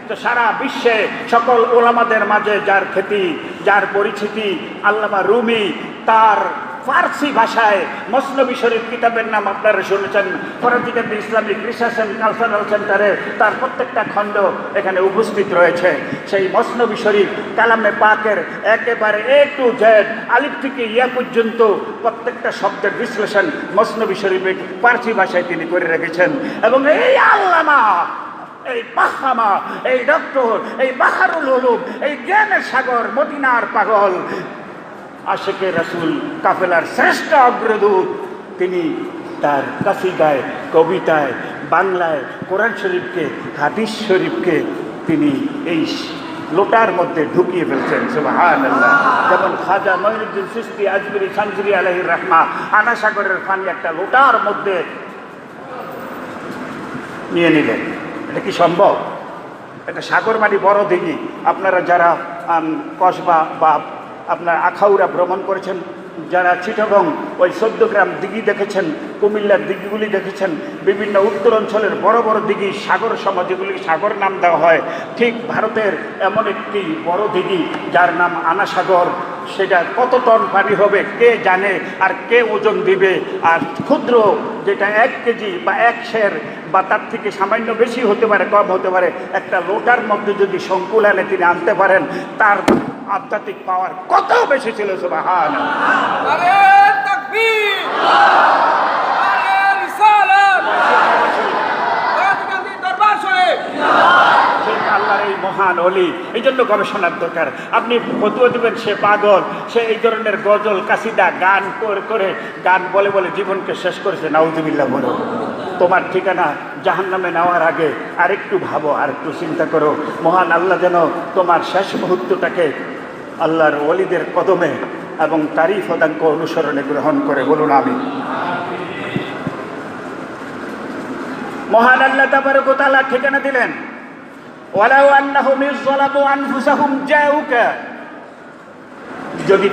তো সারা বিশ্বে সকল ওলামাদের মাঝে যার খ্যাতি, যার পরিচিতি, আল্লামা রুমি, তার ফার্সি ভাষায় মসনবী শরীফ কিতাবের নাম আপনারা শুনেছেন। ফরাজিদের ইসলামিক রিসার্চ অ্যান্ড কালচারাল সেন্টারে তার প্রত্যেকটা খণ্ড এখানে উপস্থিত রয়েছে। সেই মসনবী শরীফ কালামে পাকের একেবারে এ টু জেড, আলিফ থেকে ইয়া পর্যন্ত প্রত্যেকটা শব্দের বিশ্লেষণ মসনবী শরীফের ফার্সি ভাষায় তিনি করে রেখেছেন। এবং এই আল্লামা, এই বাহামা, এই ডক্টর, এই বাহারুল উলুম, এই জ্ঞানের সাগর, মদিনার পাগল, আশেকে রাসূল কাফেলার শ্রেষ্ঠ অগ্রদূত, তিনি তার কাসিদায়, কবিতায়, বাংলায় কোরআন শরীফকে, হাদিস শরীফকে তিনি এই লোটার মধ্যে ঢুকিয়ে ফেলছেন। সুবহানাল্লাহ। যেমন খাজা মঈনুদ্দিন চিশতি আজমিরি সানজিরি আলাইহির রাহমা আনাসাগরের পানি একটা লোটার মধ্যে নিয়ে নিলেন। এটা কি সম্ভব? এটা সাগর মানে বড় দিঘি। আপনারা যারা কসবা বা আপনার আখাউড়া ভ্রমণ করেছেন, যারা চিটাগং ওই 14 গ্রাম দিঘি দেখেছেন, কুমিল্লার দিঘিগুলি দেখেছেন, বিভিন্ন উত্তর অঞ্চলের বড় বড় দিঘি, সাগর সমাজ, যেগুলিকে সাগর নাম দেওয়া হয়, ঠিক ভারতের এমন একটি বড় দিঘি যার নাম আনাসাগর। সেটা কত টন পানি হবে কে জানে, আর কে ওজন দিবে। আর ক্ষুদ্র যেটা 1 কেজি বা 1 সের বা তার থেকে সামান্য বেশি হতে পারে, কম হতে পারে, একটা লোটার মধ্যে যদি সংকুল আনে তিনি আনতে পারেন, তার আধ্যাত্মিক পাওয়ার কত বেশি ছিল। সুবহানাল্লাহ। আরে তাকবীর, আরে রিসালাত, রাজগান্ধী দরবার শরীফ। আল্লাহর এই মহান ওলি, এই জন্য গবেষণার দরকার। আপনি ফতুয়া দেবেন সে পাগল, সে এই ধরনের গজল কাসিদা গান করে গান বলে বলে জীবনকে শেষ করেছে। নাউজুবিল্লাহ বলো। তোমার ঠিকানা জাহান্নামে নেওয়ার আগে আরেকটু ভাবো, আরেকটু চিন্তা করো। মহান আল্লাহ যেন তোমার শেষ মুহূর্তটাকে আল্লাহর ওলিদের কদমে এবং তারই পদাঙ্ক অনুসরণে গ্রহণ করে। বলুন আমিন। মহান আল্লাহ তাবারক ওয়া তাআলা ঠিকানা দিলেন, ওয়ালাউ আন্নাহুম ইযলামু আনফুসাহুম জাউকা, যদি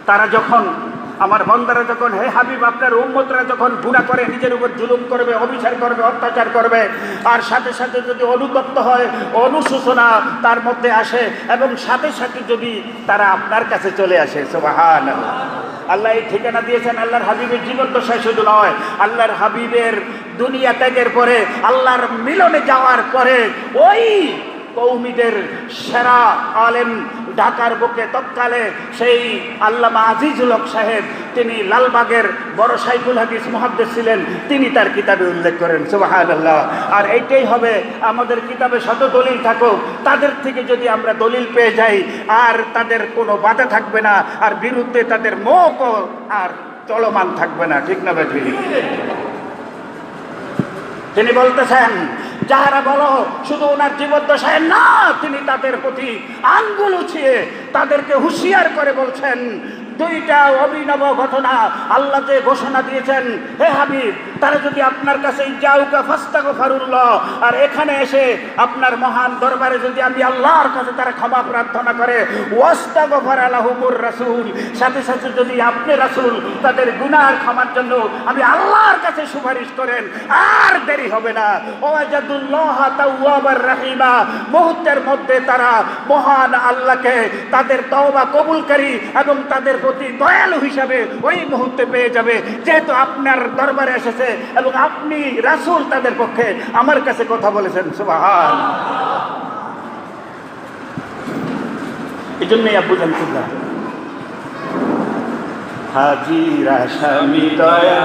তারা যখন, আমার বান্দারা যখন, হে হাবিব আপনার উম্মতরা যখন গুনাহ করে, নিজের উপর জুলুম করবে, অবিচার করবে, অত্যাচার করবে, আর সাথে সাথে যদি অনুতপ্ত হয়, অনুশোচনা তার মধ্যে আসে, এবং সাথে সাথে যদি তারা আপনার কাছে চলে আসে। সুবহানাল্লাহ। আল্লাহ এই ঠিকানা দিয়েছেন আল্লাহর হাবিবের জীবন দশায় শুধু নয়, আল্লাহর হাবিবের দুনিয়া ত্যাগের পরে, আল্লাহর মিলনে যাওয়ার পরে ওই কৌমিদের সেরা আলেম ঢাকার বুকে তৎকালে সেই আল্লামা আজিজুল হক সাহেব, তিনি লালবাগের বড় শাইখুল হাদিস মুহাদ্দিস ছিলেন, তিনি তার কিতাবে উল্লেখ করেন। সুবহানাল্লাহ। আর এইটাই হবে আমাদের কিতাবে, শত দলিল থাকুক, তাদের থেকে যদি আমরা দলিল পেয়ে যাই, আর তাদের কোনো বাধা থাকবে না, আর বিরুদ্ধে তাদের মুখ আর চলমান থাকবে না। ঠিক না বেঠিক? তিনি বলতেছেন, যাহারা বলো শুধু ওনার জীবদ্দশায় না, তিনি তাদের প্রতি আঙ্গুল উঠিয়ে তাদেরকে হুঁশিয়ার করে বলছেন, দুইটা অভিনব ঘটনা। আল্লাহ যে ঘোষণা দিয়েছেন, হে হাবিব, তারা যদি আপনার কাছে যাউকা ফাস্তাগফিরুল্লাহ, আর এখানে এসে আপনার মহান দরবারে যদি আমি আল্লাহর কাছে তারা ক্ষমা প্রার্থনা করে, ওয়াস্তাগফারা লাহুমুর রাসূল, সাথে সাথে যদি আপনি রাসূল তাদের গুনাহের ক্ষমার জন্য আমি আল্লাহর কাছে সুপারিশ করেন, আর দেরি হবে না। ওয়াজাদুল্লাহ তাওয়াবার রহিমা, মুহূর্তের মধ্যে তারা মহান আল্লাহকে তাদের তওবা কবুলকারী এবং তাদের প্রতি দয়ালু হিসাবে ওই মুহূর্তে পেয়ে যাবে, যেহেতু আপনার দরবারে এসেছে এবং আপনি রাসূল তাদের পক্ষে আমার কাছে কথা বলেছেন। সুবহান। এই জন্যই আব্বু জানতুল্লাহ হাজির আসামি দয়া,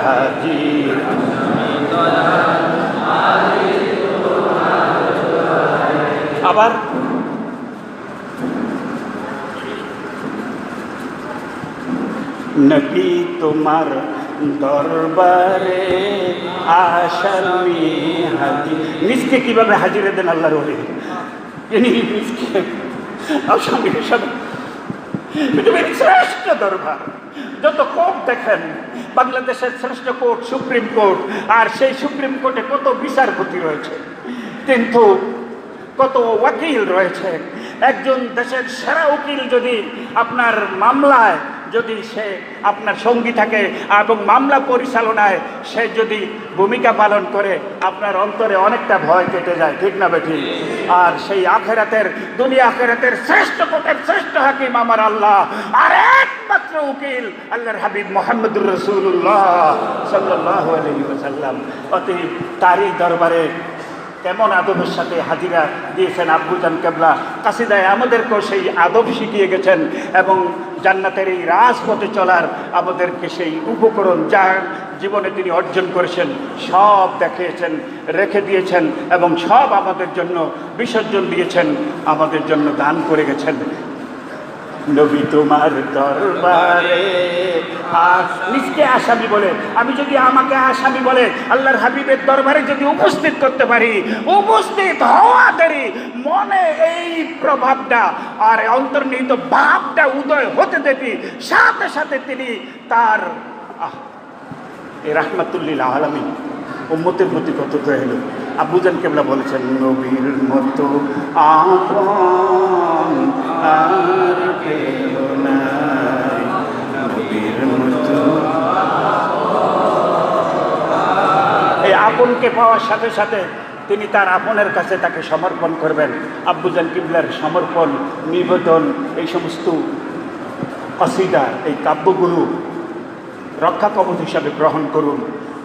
হাজির আবার নবী তোমার দরবারে আসামি হাজির। নিজকে কিভাবে হাজিরে দেন আল্লাহর ওলি, ইনি নিজকে আসামি হিসাবে। পৃথিবীর শ্রেষ্ঠ দরবার, যত কোর্ট দেখেন, বাংলাদেশের শ্রেষ্ঠ কোর্ট সুপ্রিম কোর্ট, আর সেই সুপ্রিম কোর্টে কত বিচারপতি রয়েছে, কিন্তু কত ওয়াকিল রয়েছে। একজন দেশের সেরা উকিল যদি আপনার মামলায় যদি সে আপনার সঙ্গী থাকে এবং মামলা পরিচালনায় সে যদি ভূমিকা পালন করে, আপনার অন্তরে অনেকটা ভয় কেটে যায়, ঠিক না বেঠিক? আর সেই আখেরাতের, দুনিয়া আখেরাতের শ্রেষ্ঠ কোর্টের শ্রেষ্ঠ হাকিম আমার আল্লাহ, আর একমাত্র উকিল আল্লাহর হাবিব মুহাম্মদুর রাসূলুল্লাহ সাল্লাল্লাহু আলাইহি ওয়াসাল্লাম। অতএব তারই দরবারে কেমন আদবের সাথে হাজিরা দিয়েছেন আব্বুজান কেবলা। কাসিদায় আমাদেরকেও সেই আদব শিখিয়ে গেছেন এবং জান্নাতের এই রাজপথে চলার আমাদেরকে সেই উপকরণ যা জীবনে তিনি অর্জন করেছেন সব দেখিয়েছেন, রেখে দিয়েছেন এবং সব আমাদের জন্য বিসর্জন দিয়েছেন, আমাদের জন্য দান করে গেছেন। নবী তোমার দরবারে নিজকে আসামি বলে, আমি যদি আমাকে আসামি বলে আল্লাহর হাবিবের দরবারে যদি উপস্থিত করতে পারি, উপস্থিত হওয়া দেরি, মনে এই প্রভাবটা আর অন্তর্নিহিত ভাবটা উদয় হতে দেখি, সাথে সাথে তিনি তার এই রাহমাতুল্লিল আলামিন উম্মতের প্রতি কত দয়ালু। আব্বুজান কেবলা বলেছেন, নবীর মতো আপন আর কেউ নাই, নবীর মতো। এই আপনকে পাওয়ার সাথে সাথে তিনি তার আপনের কাছে তাকে সমর্পণ করবেন। আব্বুজান কিবলার সমর্পণ, নিবেদন, এই সমস্ত কসিদা, এই কাব্যগুলো রক্ষা কবচ হিসাবে গ্রহণ করুন।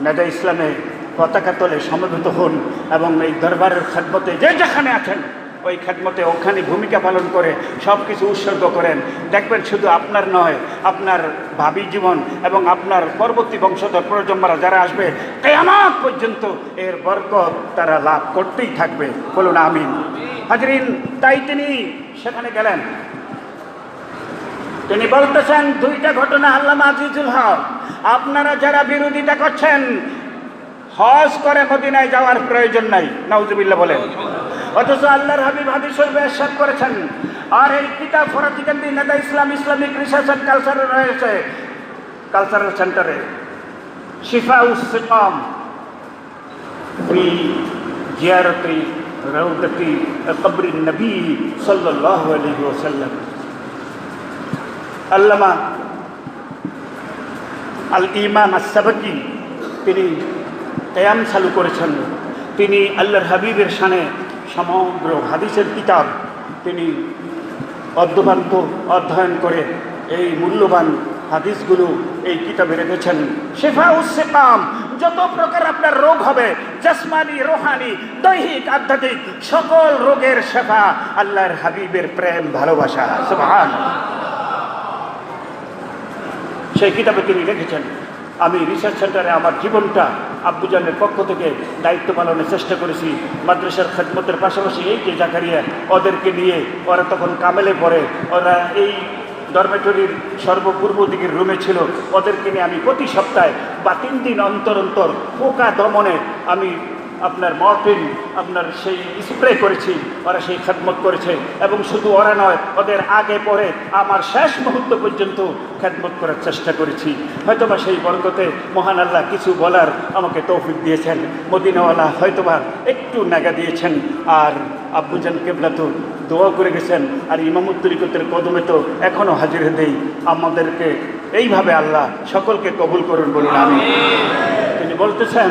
নেদা ইসলামে পতাকা তলে সমবেত হন এবং এই দরবারের খেদমতে যে যেখানে আছেন ওই খেদমতে ওখানে ভূমিকা পালন করে সব কিছু উৎসর্গ করেন। দেখবেন শুধু আপনার নয়, আপনার ভাবি জীবন এবং আপনার পরবর্তী বংশধর প্রজন্মরা যারা আসবে কিয়ামত পর্যন্ত এর বরকত তারা লাভ করতেই থাকবে। বলুন আমিন। হাজরিন, তাই তিনি সেখানে গেলেন। তিনি বলতেছেন দুইটা ঘটনা। আল্লামা আজিজুল হক, আপনারা যারা বিরোধিতা করছেন হজ করে মদিনায় যাওয়ার প্রয়োজন নাই, নাউজুবিল্লাহ বলেন, অথচ আল্লাহর হাবিব হাদিস শরীফে ইরশাদ করেছেন। আর এই কিতাব ফরাতিকান্দি নেদা ইসলাম ইসলামিক রিসার্চ অ্যান্ড কালচারে রয়েছে, কালচারাল সেন্টারে শিফাউস সিকাম ফি জিয়ারতি রাউদাতি কবরিন নবী সাল্লাল্লাহু আলাইহি ওয়াসাল্লাম। আল্লামা আল ইমাম আস-সাবকি তিনি কিয়াম চালু করেছেন। তিনি আল্লাহর হাবিবের শানে সমগ্র হাদিসের কিতাব তিনি অধ্যবন্ত অধ্যয়ন করে এই মূল্যবান হাদিসগুলো এই কিতাবে রেখেছেন। শিফাউস সিকাম, যত প্রকার আপনার রোগ হবে, জসমানি, রোহানি, দৈহিক, আধ্যাত্মিক, সকল রোগের শেফা আল্লাহর হাবিবের প্রেম, ভালোবাসা। সুবহানাল্লাহ। সেই কিতাবে তিনি লিখেছেন, আমি রিসার্চ সেন্টারে আমার জীবনটা আব্বুজানের পক্ষ থেকে দায়িত্ব পালনের চেষ্টা করেছি। মাদ্রাসার খেদমতের পাশাপাশি এই যে জাকারিয়া ওদেরকে নিয়ে, ওরা তখন কামেলে পড়ে, ওরা এই ডরমেটরির সর্বপূর্ব দিকের রুমে ছিল, ওদেরকে নিয়ে আমি প্রতি সপ্তাহে বা 3 দিন অন্তর অন্তর পোকা দমনে আমি আপনার মর্টিন আপনার সেই স্প্রে করেছি, ওরা সেই খেদমত করেছে। এবং শুধু ওরা নয়, ওদের আগে পরে আমার শেষ মুহূর্ত পর্যন্ত খেদমত করার চেষ্টা করেছি। হয়তোবা সেই বরকতে মহান আল্লাহ কিছু বলার আমাকে তৌফিক দিয়েছেন, মদিনাওয়ালা হয়তোবা একটু নাগা দিয়েছেন। আর আব্বুজান কেবলা তো দোয়া করে গেছেন, আর ইমামুত তরিকতের কদমে তো এখনও হাজির দেই। আমাদেরকে এইভাবে আল্লাহ সকলকে কবুল করুন বলুন আমি। তিনি বলতেছেন,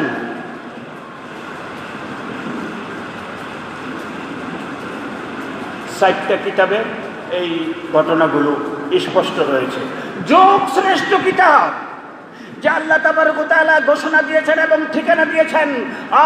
সাইটটা কিতাবে এই ঘটনাগুলো স্পষ্ট রয়েছে। যোগ শ্রেষ্ঠ কিতাব যে আল্লাহ তাবারক ওয়া তাআলা ঘোষণা দিয়েছেন এবং ঠিকানা দিয়েছেন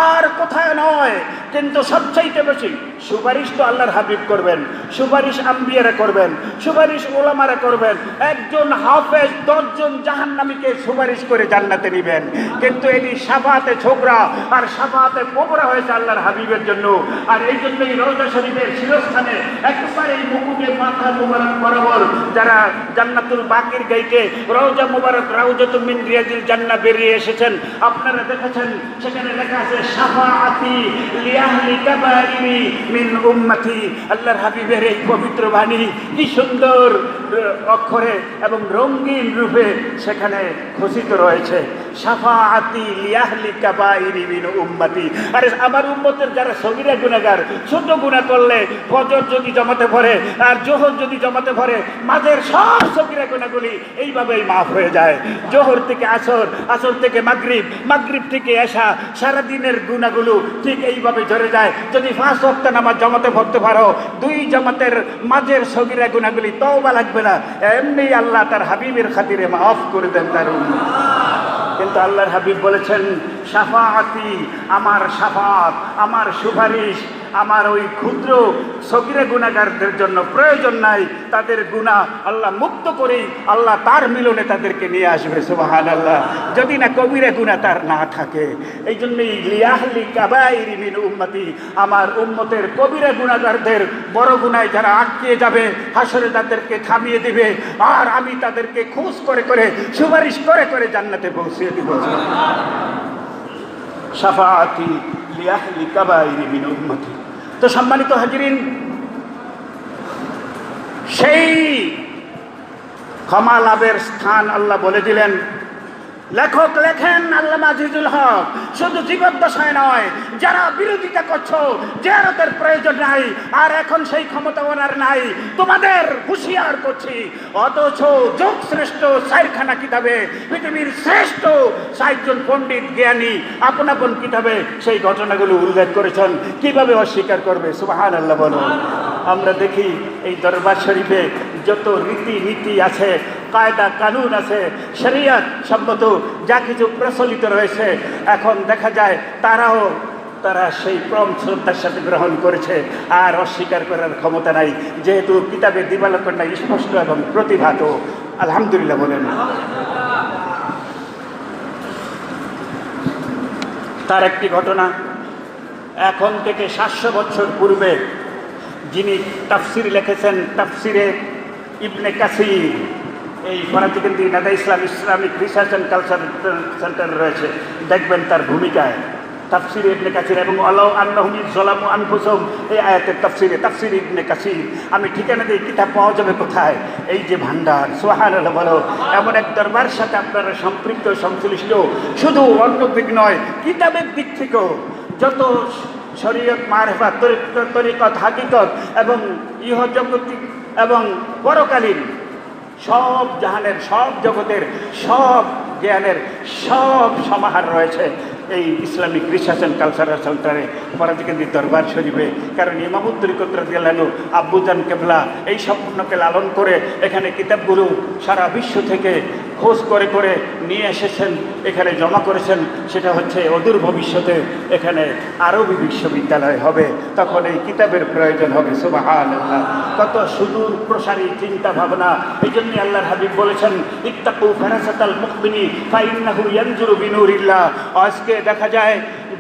আর কোথায় নয়। কিন্তু সবচাইতে বেশি সুপারিশ তো আল্লাহর হাবিব করবেন, সুপারিশ আম্বিয়ারা করবেন, সুপারিশ ওলামারা করবেন। একজন হাফেজ 10 জন জাহান্নামীকে সুপারিশ করে জান্নাতে নিবেন। কিন্তু এটি শাফাআতে ছোকরা আর শাফাআতে কোবরা হয়েছে আল্লাহর হাবিবের জন্য। আর এই জন্যই রওজা শরীফের শিরস্থানে একেবারে এই মুকুটে মাথা মুবারক বরাবর যারা জান্নাতুল বাকির গাইতে রওজা মুবারক রাউজাতুম মিন রিয়াজিল জান্নাহ বেরিয়ে এসেছেন, আপনারা দেখেছেন সেখানে লেখা আছে শাফাআতি লিআহলি কাবাইরি মিন উম্মতি। আল্লাহর হাবিবের এই পবিত্র বাণী কি সুন্দর অক্ষরে এবং রঙিন রূপে সেখানে খচিত রয়েছে। শাফাআতি লিআহলি কাবাইরি মিন উম্মতি। আরে আমার উম্মতের যারা সগীরা গুনাহগার, ছোট গুনাহ করলে ফজর যদি জমাতে পড়ে আর জোহর যদি জমাতে পড়ে, মাঝের সব সগীরা গুনাহগুলি এইভাবেই মাফ হয়ে যায়। জোহর থেকে আসর, আসর থেকে মাগরিব, মাগরিব থেকে এশা, সারাদিনের গুনাহগুলো ঠিক এইভাবে ঝরে যায়। যদি 5 ওয়াক্ত নামাজ জমাতে পড়তে পারো, 2 জামাতের মাঝের সগীরা গুনাহগুলি তওবা লাগবে না, এমনি আল্লাহ তার হাবিবের খাতিরে মাফ করে দেন তার উম্মত। কিন্তু আল্লাহর হাবিব বলেছেন শাফাআতি, আমার শাফাত, আমার সুপারিশ আমার ওই ক্ষুদ্র সগীরা গুনাহগারদের জন্য প্রয়োজন নাই। তাদের গুনাহ আল্লাহ মুক্ত করেই আল্লাহ তার মিলনে তাদেরকে নিয়ে আসবে। সুবহানাল্লাহ। যদি না কবিরা গুনাহ তার না থাকে। এই জন্যই লিআহলি কাবাইরি মিন উম্মতি, আমার উম্মতের কবিরা গুনাহগারদের বড় গুনায় যারা আটকে যাবে, হাসরে তাদেরকে থামিয়ে দিবে, আর আমি তাদেরকে খোঁজ করে করে সুপারিশ করে করে জান্নাতে পৌঁছে দিব। শাফাআতি লিআহলি কাবাইরি মিন উম্মতি। তো সম্মানিত হাজিরিন, সেই ক্ষমা লাভের স্থান আল্লাহ বলে দিলেন। লেখক লেখেন আল্লামা আজিজুল হক, শুধু জীবদ্দশায় নয়, যারা বিরোধিতা করছো জিয়ারতের প্রয়োজন নাই আর এখন সেই ক্ষমতা ওনার নাই, তোমাদের হুঁশিয়ার করছি। অথচ যোগ শ্রেষ্ঠ 4খানা কিতাবে পৃথিবীর শ্রেষ্ঠ 60 জন পণ্ডিত জ্ঞানী আপন আপন কিতাবে সেই ঘটনাগুলো উল্লেখ করেছেন। কিভাবে অস্বীকার করবে? সুবহানাল্লাহ বলো। আমরা দেখি এই দরবার শরীফে যত রীতি নীতি আছে, কায়দা কানুন আছে, শরিয়ত সম্মত যা কিছু প্রচলিত রয়েছে, এখন দেখা যায় তারা সেই ক্রম শ্রদ্ধার সাথে গ্রহণ করেছে, আর অস্বীকার করার ক্ষমতা নাই, যেহেতু কিতাবে দিবালোকন্যা স্পষ্ট এবং প্রতিভাত। আলহামদুলিল্লাহ বলেন। তার একটি ঘটনা, এখন থেকে 700 বছর পূর্বে যিনি তাফসির লিখেছেন, তাফসিরে ইবনে কাসির, এই ফরাজিকেন্দ্রি নাদা Islamic research and culture centre রয়েছে, দেখবেন তার ভূমিকায় তাফসিরে ইবনে কাসির এবং আল্লাহ আন্নাহুম যালামু আনফুসাহুম, এই আয়াতের তাফসির ইবনে কাসির। আমি ঠিকানা দিই, কিতাব পাওয়া যাবে কোথায়? এই যে ভান্ডার। সুবহানাল্লাহ বলো। এমন এক দরবার সাথে আপনারা সম্পৃক্ত সংশ্লিষ্ট, শুধু অন্য দিক নয়, কিতাবের দিক থেকেও যত শরীয়ত, মারফত, তরিকত, হাকিকত এবং ইহজগতিক এবং পরকালীন সব জাহানের, সব জগতের, সব জ্ঞানের সব সমাহার রয়েছে এই ইসলামিক রিসার্চ অ্যান্ড কালচারাল সেন্টারে ফরাজিকেন্দ্রি দরবার শরীফে। কারণ ইমামুত তরিকত রাদিয়াল্লাহু আব্বুজান কেবলা এই স্বপ্নকে লালন করে এখানে কিতাবগুলো সারা বিশ্ব থেকে খোঁজ করে করে নিয়ে এসেছেন, এখানে জমা করেছেন। সেটা হচ্ছে অদূর ভবিষ্যতে এখানে আরবি বিশ্ববিদ্যালয় হবে, তখন এই কিতাবের প্রয়োজন হবে। সুবহানাল্লাহ। কত সুদূর প্রসারী চিন্তা ভাবনা। এই জন্য আল্লাহর হাবিব বলেছেন, ইত্তাকু ফারাসাতাল মুকমিনি ফাইন্নাহু ইয়ানজুরু বিনুরিল্লাহ। আজকে দেখা যায়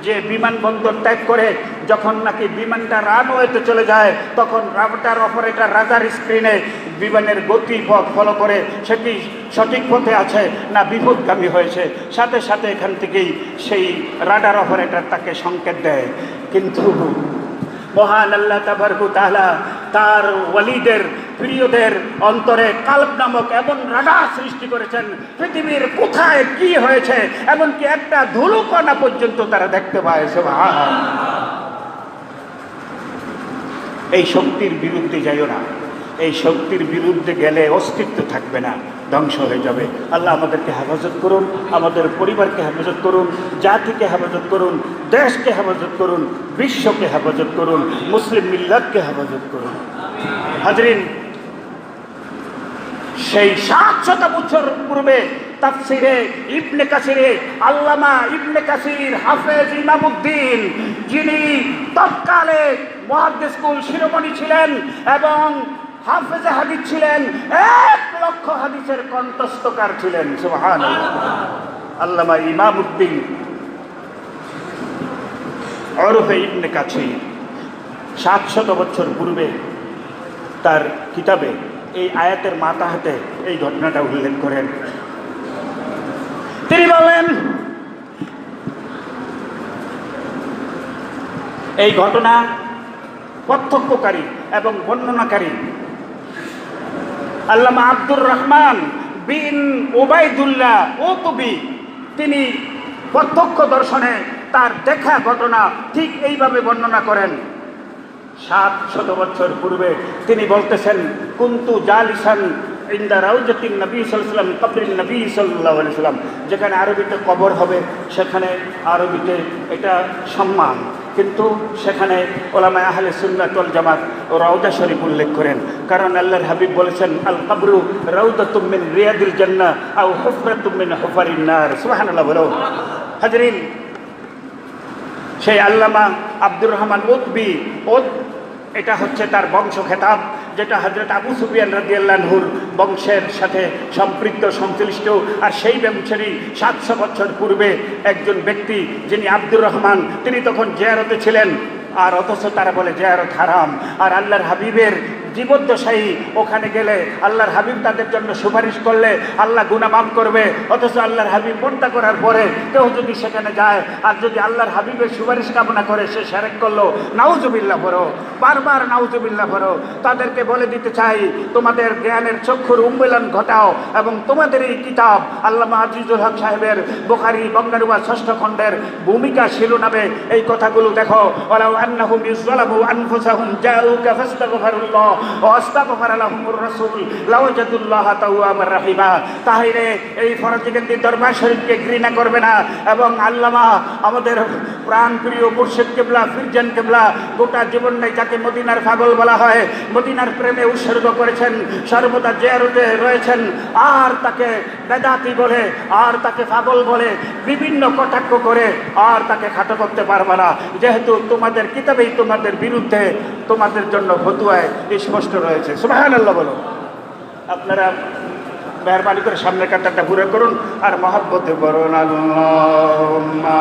যে বিমানবন্দর ত্যাগ করে যখন নাকি বিমানটা রানওয়েতে চলে যায়, তখন রাডার অপারেটর রাডার স্ক্রিনে বিমানের গতিপথ ফলো করে সেটি সঠিক পথে আছে না বিপদগামী হয়েছে, সাথে সাথে এখান থেকেই সেই রাডার অপারেটর তাকে সংকেত দেয়। কিন্তু মহান আল্লাহ তাবারকু তাআলা তার ওয়ালিদের প্রিয়দের অন্তরে কালব নামক এমন রাডার সৃষ্টি করেছেন, পৃথিবীর কোথায় কি হয়েছে এমনকি একটা ধুলোকণা পর্যন্ত তারা দেখতে পায়। সুবহানাল্লাহ। এই শক্তির বিরুদ্ধে যাইও না, এই শক্তির বিরুদ্ধে গেলে অস্তিত্ব থাকবে না, ধ্বংস হয়ে যাবে। আল্লাহ আমাদেরকে হেফাজত করুন, আমাদের পরিবারকে হেফাজত করুন, জাতিকে হেফাজত করুন, দেশকে হেফাজত করুন, বিশ্বকে হেফাজত করুন, মুসলিম মিল্লাতকে হেফাজত করুন। হাজরিন, সেই 700 বছর পূর্বে তাফসিরে ইবনে কাসিরে আল্লামা ইবনে কাসির হাফেজ ইমামউদ্দিন, যিনি তৎকালে মুহাদ্দিস কুল শিরোমণি ছিলেন এবং হাফেজে হাদিস ছিলেন, 1 লক্ষ হাদিসের কণ্ঠস্থকার ছিলেন। সুবহানাল্লাহ। আল্লামা ইমামউদ্দিন ওরফে ইবনে কাসির 700 বছর পূর্বে তার কিতাবে এই আয়াতের মাতাহাতে এই ঘটনাটা উল্লেখ করেন। তিনি বলেন, এই ঘটনা প্রত্যক্ষকারী এবং বর্ণনাকারী আল্লামা আব্দুর রহমান বিন ওবায়দুল্লাহ ওতবি, তিনি প্রত্যক্ষ দর্শনে তার দেখা ঘটনা ঠিক এইভাবে বর্ণনা করেন। 700 বছর পূর্বে তিনি বলতেছেন, কুন্তু জালিসান ইনদা রাউজাতিন নবী সাল্লাল্লাহু আলাইহি ওয়াসাল্লাম কবরিন নবী সাল্লাল্লাহু আলাইহি ওয়াসাল্লাম। যেখানে আরবিতে কবর হবে সেখানে আরবিতে এটা সম্মান, কিন্তু সেখানে ওলামায়ে আহলে সুন্নাত ওয়াল জামাত রওজা শরীফ উল্লেখ করেন, কারণ আল্লাহর হাবিব বলেছেন, আল কবরু রাউদাতুম মিন রিয়াদিল জান্নাহ আও হুফরাতুম মিন হুফারিন নার। সুবহানাল্লাহ। বলো হাজরিন, সেই আল্লামা আব্দুর রহমান ওতবি, এটা হচ্ছে তার বংশ খেতাব, যেটা হযরত আবু সুফিয়ান রাদিয়াল্লাহু আনহুর বংশের সাথে সম্পৃক্ত সংশ্লিষ্ট। আর সেই বংশেরই 700 বছর পূর্বে একজন ব্যক্তি যিনি আব্দুর রহমান, তিনি তখন জিয়ারতে ছিলেন, আর অথচ তারা বলে জিয়ারত হারাম। আর আল্লাহর হাবিবের জীবদ্দশায়ী ওখানে গেলে আল্লাহর হাবিব তাদের জন্য সুপারিশ করলে আল্লাহ গুনাহ মাফ করবে, অথচ আল্লাহর হাবিব পর্দা করার পরে কেউ যদি সেখানে যায় আর যদি আল্লাহর হাবিবের সুপারিশ কামনা করে সে শিরক করলো। নাউজুবিল্লাহ পড়ো, বারবার নাউজুবিল্লাহ পড়ো। তাদেরকে বলে দিতে চাই, তোমাদের জ্ঞানের চক্ষুর উন্মিলন ঘটাও এবং তোমাদের এই কিতাব আল্লামা আজিজুল হক সাহেবের বুখারী বঙ্গানুবাদ 6ষ্ঠ খণ্ডের ভূমিকা শিরোনামে এই কথাগুলো দেখো। ওয়ালাউ আন্নাহুম ইযলামু আনফুসাহুম জাউকা ফাস্তাগফিরুল্লাহ ওয়াস্তাগফারা লাহুমুর রাসূল লাওয়াজাদুল্লাহ তাওয়াবার রাহিমা। তাহলে এই ফরজিগঞ্জি দরবার শরীফকে ঘৃণা করবে না। এবং আল্লামা আমাদের প্রাণ প্রিয় মুর্শিদ কিবলা ফিরজান কিবলা গোটা জীবনটাই যাকে মদিনার পাগল বলা হয়, মদিনার প্রেমে উৎসর্গ করেছেন, সর্বদা জিয়ারতে রয়েছেন, আর তাকে বেদাতি বলে আর তাকে পাগল বলে বিভিন্ন কটাক্ষ করে আর তাকে খাটো করতে পারবে না, যেহেতু তোমাদের কিতাবেই তোমাদের বিরুদ্ধে তোমাদের জন্য ফতোয়ায় স্পষ্ট রয়েছে। সুবহানাল্লাহ। বলো। আপনারা মেহরবানি করে সামনের কাতারটা ঘুরে করুন আর মহব্বতে বলুন আল্লাহুম্মা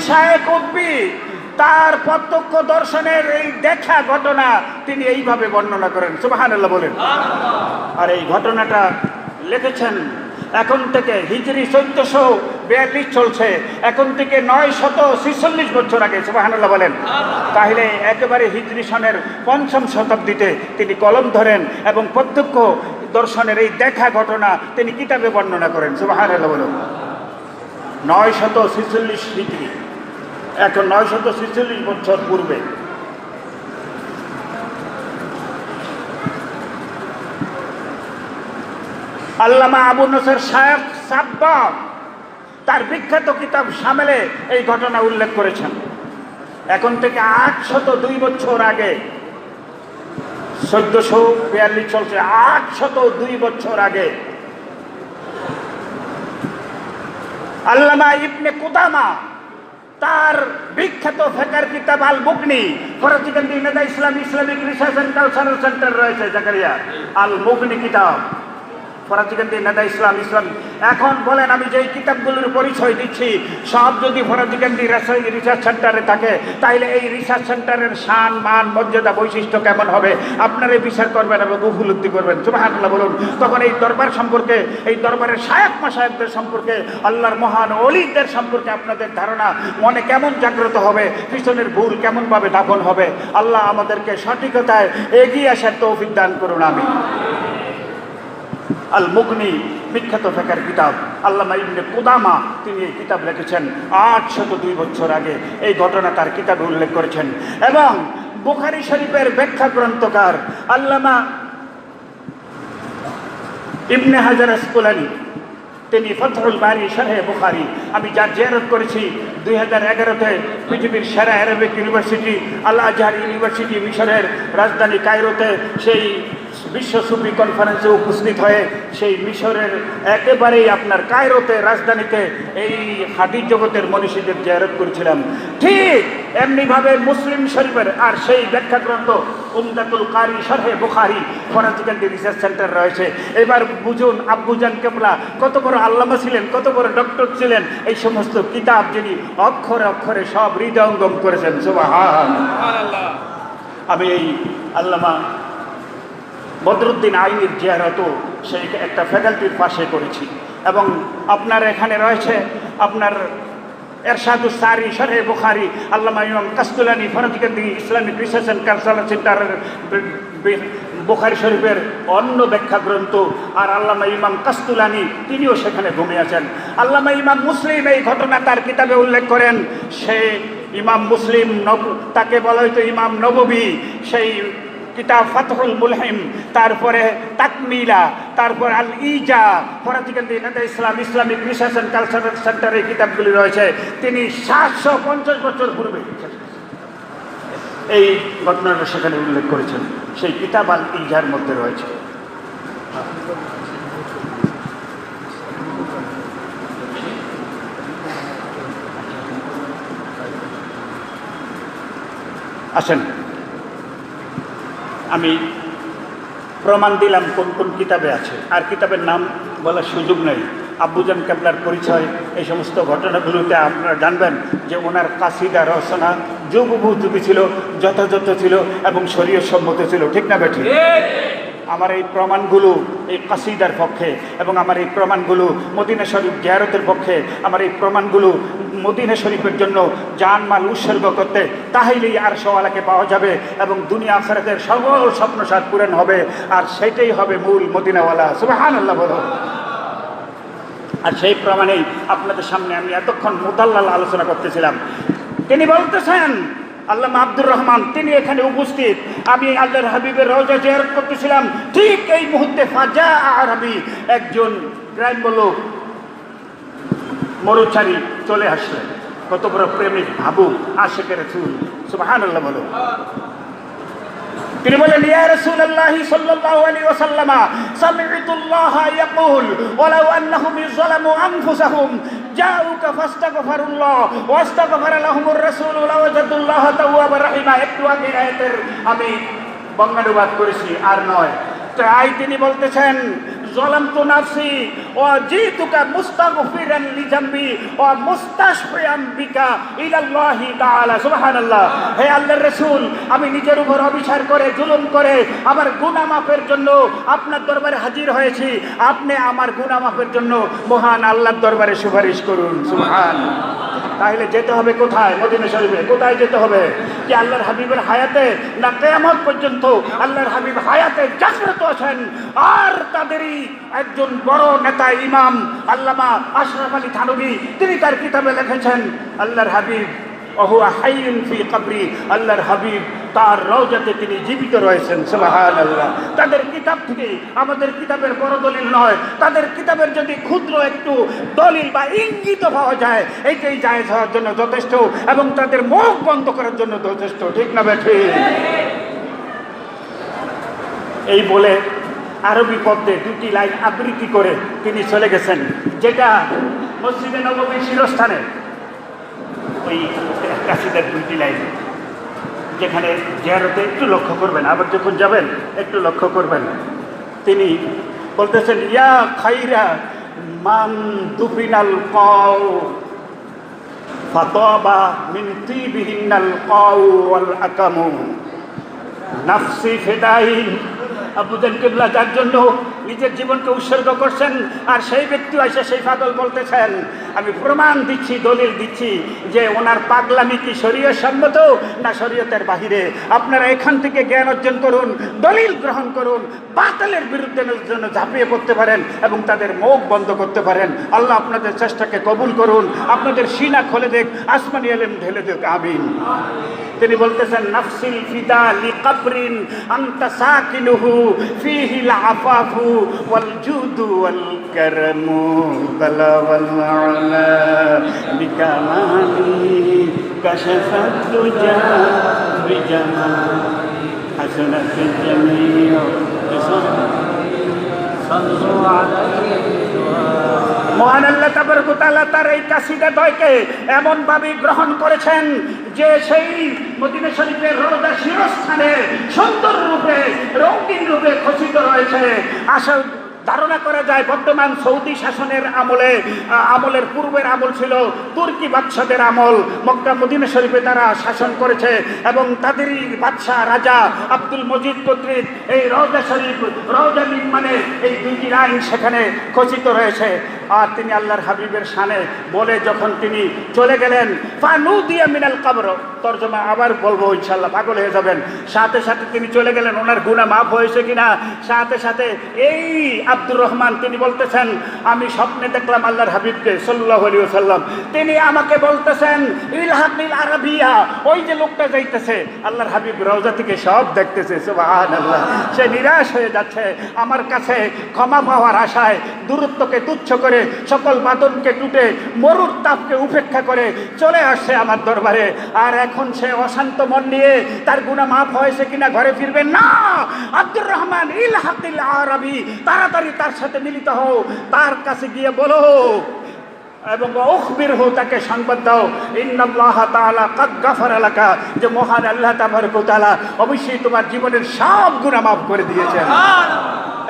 শায়েখ উদ্বি তার প্রত্যক্ষ দর্শনের এই দেখা ঘটনা তিনি এইভাবে বর্ণনা করেন, সুবহানাল্লাহ বলেন। আর এই ঘটনাটা লিখেছেন এখন থেকে হিজরি 1442 চলছে, এখন থেকে 946 বছর আগে, সুবহানাল্লাহ বলেন। তাহলে একেবারে হিজরি সনের 5ম শতাব্দীতে তিনি কলম ধরেন এবং প্রত্যক্ষ দর্শনের এই দেখা ঘটনা তিনি কিতাবে বর্ণনা করেন, সুবহানাল্লাহ বলেন। 946 হিজরি, এখন 946 বছর পূর্বে। আল্লামা আবু নসর শায়েখ সাব্বাহ তার বিখ্যাত কিতাব শামেলে এই ঘটনা উল্লেখ করেছেন। এখন থেকে 802 বছর আগে, 1442 চলছে, 802 বছর আগে আল্লামা ইবনে কুদামা তার বিখ্যাত ফিকহের কিতাব আল মুগনি, ফরাজিকান্দি নেদা Islamic research and cultural centre রয়েছে জাকারিয়া, আল মুগনি কিতাব, ফরাজিকান্দি নেদা ইসলাম। এখন বলেন, আমি যেই কিতাবগুলোর পরিচয় দিচ্ছি সব যদি ফরাজিকান্দি রিসার্চ সেন্টারে থাকে, তাইলে এই রিসার্চ সেন্টারের শান, মান, মর্যাদা, বৈশিষ্ট্য কেমন হবে আপনারা বিচার করবেন এবং উপলব্ধি করবেন, সুবহানাল্লাহ বলুন। তখন এই দরবার সম্পর্কে, এই দরবারের শায়েখ মাশায়েখদের সম্পর্কে, আল্লাহর মহান ওলিদের সম্পর্কে আপনাদের ধারণা মনে কেমন জাগ্রত হবে, পিছনের ভুল কেমনভাবে দাফন হবে। আল্লাহ আমাদেরকে সঠিকতায় এগিয়ে আসার তৌফিক দান করুন, আমিন। আল মুগনি বিখ্যাত ফিকহের কিতাব, আল্লামা ইবনে কুদামা তিনি এই কিতাব লিখেছেন 802 বছর আগে। এই ঘটনা তার কিতাবে উল্লেখ করেছেন। এবং বুখারী শরীফের ব্যাখ্যা গ্রন্থকার আল্লামা ইবনে হাজার আসকুলানি তিনি ফাতহুল বারি শারহে বুখারী, আমি যার জিয়ারত করেছি 2011-তে পৃথিবীর সেরা আরবিক ইউনিভার্সিটি আল আজহার ইউনিভার্সিটি মিশরের রাজধানী কায়রোতে সেই বিশ্ব সুফি কনফারেন্সে উপস্থিত হয়ে সেই মিশরের একেবারেই আপনার কায়রোতে রাজধানীতে এই হাদিস জগতের মনীষীদের জিয়ারত করেছিলাম। ঠিক এমনিভাবে মুসলিম শরীফের আর সেই ব্যাখ্যা গ্রন্থ উমদাতুল কারি শারহে বুখারী ফরাজিকান্দি রিসার্চ সেন্টার রয়েছে। এবার বুঝুন আব্বুজান কেবলা কত বড় আল্লামা ছিলেন, কত বড় ডক্টর ছিলেন। এই সমস্ত কিতাব যিনি অক্ষরে অক্ষরে সব হৃদয়ঙ্গম করেছেন, সুবহানাল্লাহ। আমি এই আল্লামা বদরুদ্দিন আইনির জিয়ারতও সেই একটা ফ্যাকাল্টির পাশে করেছি। এবং আপনার এখানে রয়েছে আপনার এরশাদুস সারি শারহে বুখারী, আল্লামা ইমাম কাসতুলানি Farazikandi Islamic research and cultural সেন্টারের বুখারী শরীফের অন্য ব্যাখ্যা গ্রন্থ। আর আল্লামা ইমাম কাসতুলানি তিনিও সেখানে ঘুমিয়েছেন। আল্লামা ইমাম মুসলিম এই ঘটনা তার কিতাবে উল্লেখ করেন। সে ইমাম মুসলিম, তাকে বলা হয়তো ইমাম নববী। সেই কিতাব ফাতহুল মুলহিম, তারপরে তাকমিলা, তারপর আল ইজা, ফরাজিকান্দি নেদা ইসলামিক রিসার্চ এন্ড কালচারাল সেন্টারে কিতাবগুলি রয়েছে। তিনি 750 বছর পূর্বে এই ঘটনাটা সেখানে উল্লেখ করেছেন। সেই কিতাব আল ইজার মধ্যে রয়েছে। আসেন, আমি প্রমাণ দিলাম কোন কোন কিতাবে আছে, আর কিতাবের নাম বলার সুযোগ নেই। আব্বুজান কেবলার পরিচয়, এই সমস্ত ঘটনাগুলোতে আপনারা জানবেন যে ওনার কাসিদা রচনা যুগ উপযোগী ছিল, যথাযথ ছিল এবং শরীয়ত সম্মত ছিল, ঠিক না বেঠিক? আমার এই প্রমাণগুলো এই কাসিদার পক্ষে, এবং আমার এই প্রমাণগুলো মদিনা শরীফ জিয়ারতের পক্ষে, আমার এই প্রমাণগুলো মদিনা শরীফের জন্য জানমাল উৎসর্গ করতে, তাহলেই আর সওয়ালাকে পাওয়া যাবে এবং দুনিয়া আখিরাতের সকল স্বপ্নসাদ পূরণ হবে। আর সেটাই হবে মূল মদিনাওয়ালা, সুবহানাল্লাহ বলো। আর সেই প্রমাণেই আপনাদের সামনে আমি এতক্ষণ মুতাল্লাল আলোচনা করতেছিলাম। তিনি বলতেছেন, আল্লামা আব্দুর রহমান তিনি এখানে উপস্থিত। আমি আল্লাহর হাবিবের রওজা জিয়ারত করতেছিলাম। ঠিক এই মুহূর্তে ফাজা আরবি, একজন গ্রাম্য লোক মরুচারী চলে আসলেন। কত বড় প্রেমিক, ভাবুক, আশিকে রাসূল, সুবহানাল্লাহ বলো। তিনি বলেন, ইয়া রাসূলুল্লাহ সাল্লাল্লাহু আলাইহি ওয়াসাল্লাম, সামি'তুল্লাহ ইয়াকুল ওয়ালাউ আন্নাহুম যালামু আনফুসাহুম জাউকা ফাস্তাগফিরুল্লাহ ওয়াস্তাগফারা লাহুমুর রাসূল লাওয়াজাদুল্লাহ তাওয়াবার রাহিমা। একটু আগে আয়াতের আমি বঙ্গানুবাদ করেছি, আর নয়। তাই তিনি বলতেছেন, যালামতু নাফসি ওয়া জিতুকা মুস্তাগফিরান লিজামবি ওয়া মুস্তাশফিয়ান বিকা ইলাল্লাহি তাআলা। সুবহানাল্লাহ। হে আল্লাহর রাসূল, আমি নিজের উপর অবিচার করে জুলুম করে আমার গুনাহ মাফের জন্য আপনার দরবারে হাজির হয়েছি। আপনি আমার গুনাহ মাফের জন্য মহান আল্লাহর দরবারে সুপারিশ করুন। সুবহানাল্লাহ। তাহলে যেতে হবে কোথায়? মদিনা শরীফে। কোথায় যেতে হবে? কি আল্লাহর হাবিবের হায়াতে, না কিয়ামত পর্যন্ত আল্লাহর হাবিব হায়াতে জাগ্রত আছেন? আর তাদেরই একজন বড় নেতা ইমাম আল্লামা আশরাফ আলী থানভী, তিনি তার কিতাবে লিখেছেন আল্লাহর হাবিব ওহুয়া হাইয়ুন ফি কবরি, আল্লাহর হাবিব তার রওজাতে তিনি জীবিত রয়েছেন। সুবহানাল্লাহ। তাদের কিতাব থেকে আমাদের কিতাবের বড় দলিল নয়, তাদের কিতাবের যদি ক্ষুদ্র একটু দলিল বা ইঙ্গিত পাওয়া যায়, এইটাই জায়েজ হওয়ার জন্য যথেষ্ট এবং তাদের মুখ বন্ধ করার জন্য যথেষ্ট। ঠিক না ঠিক? এই বলে আরবি পদ্যে দুটি লাইন আবৃত্তি করে তিনি চলে গেছেন, যেটা মসজিদে নববীর শিরস্থানে ওই কাসিদার দুইটি লাইন, যেখানে জিয়ারতে একটু লক্ষ্য করবেন, আবার যখন যাবেন একটু লক্ষ্য করবেন। তিনি বলতেছেন, ইয়া খাইরা মান দুফিনাল কাউ ফাতাবা মিন তিবিহিনাল কাউ ওয়াল আকামু নাফসি ফিদাইন। আবু জাহল কিবলা যার জন্য নিজের জীবনকে উৎসর্গ করছেন, আর সেই ব্যক্তি এসে সেই পাগল বলতেছেন, আমি প্রমাণ দিচ্ছি, দলিল দিচ্ছি যে ওনার পাগলামি কি শরীয়ত সম্মত না শরীয়তের বাহিরে। আপনারা এখান থেকে জ্ঞান অর্জন করুন, দলিল গ্রহণ করুন, বাতিলের বিরুদ্ধে জন্য ঝাঁপিয়ে পড়তে পারেন এবং তাদের মুখ বন্ধ করতে পারেন। আল্লাহ আপনাদের চেষ্টাকে কবুল করুন, আপনাদের সিনা খুলে দেখ, আসমানি ইলম ঢেলে দেখ। আমিন। তিনি বলতেছেন, নাফসিল ফিদা লিকাবরিন আনতা সাকিনুহু ফিহিল আফাফু ওয়াল জুদু ওয়াল কারমু বালা ওয়াল আলা বিকামালি কাশাফাত দুজা বিজামালি হাসানাত জামিউ সাল্লু আলাইহি। মহান আল্লাহ তাবারক ওয়া তাআলা তার এই কাসিদা দয়কে এমনভাবে গ্রহণ করেছেন যে সেই মদিনা শরীফের রওজা শিরস্থানে সুন্দর রূপে, রঙিন রূপে খচিত রয়েছে। আসল ধারণা করা যায় বর্তমান সৌদি শাসনের আমলের পূর্বের আমল ছিল তুর্কি বাদশাদের আমল। মক্কা মদিনা শরীফে তারা শাসন করেছে এবং তাদেরই বাদশাহ রাজা আব্দুল মজিদ কর্তৃক এই রওজা শরীফ, রওজা নির্মাণে এই দুইটি লাইন সেখানে খচিত রয়েছে। আর তিনি আল্লাহর হাবিবের শানে বলে যখন তিনি চলে গেলেন, ফানুদিয়া মিনাল কবর, তরজমা আবার বলবো ইনশাআল্লাহ, পাগল হয়ে যাবেন। সাথে সাথে তিনি চলে গেলেন, ওনার গুনাহ মাফ হয়েছে কিনা। সাথে সাথে এই আব্দুর রহমান তিনি বলতেছেন, আমি স্বপ্নে দেখলাম আল্লাহর হাবিবকে সাল্লাল্লাহু আলাইহি ওয়াসাল্লাম, তিনি আমাকে বলতেছেন ইলহাকিল আরাবিয়া, ওই যে লোকটা যাইতেছে, আল্লাহর হাবিব রওজা থেকে সব দেখতেছে। সুবহানাল্লাহ। সে নিরাশ হয়ে যাচ্ছে, আমার কাছে ক্ষমা পাওয়ার আশায় দূরত্বকে তুচ্ছ করে, সকল বাদনকে টুটে, মরুর তাপকে উপেক্ষা করে চলে আসছে আমার দরবারে। আর এখন সে অশান্ত মন নিয়ে তার গুনাহ মাফ হয়েছে কিনা ঘরে ফিরবেন না। আব্দুর রহমান ইলহাকিল আরাবি, তাড়াতাড়ি তার সাথে মিলিত হও, তার কাছে গিয়ে বলো এবং উখবিরহু, তাকে সংবাদ দাও, ইন্নাল্লাহ তাআলা কাদ গাফারা লাকা, যে মহান আল্লাহ তাবারক ওয়া তাআলা অবশ্যই তোমার জীবনের সব গুনাহ মাফ করে দিয়েছেন।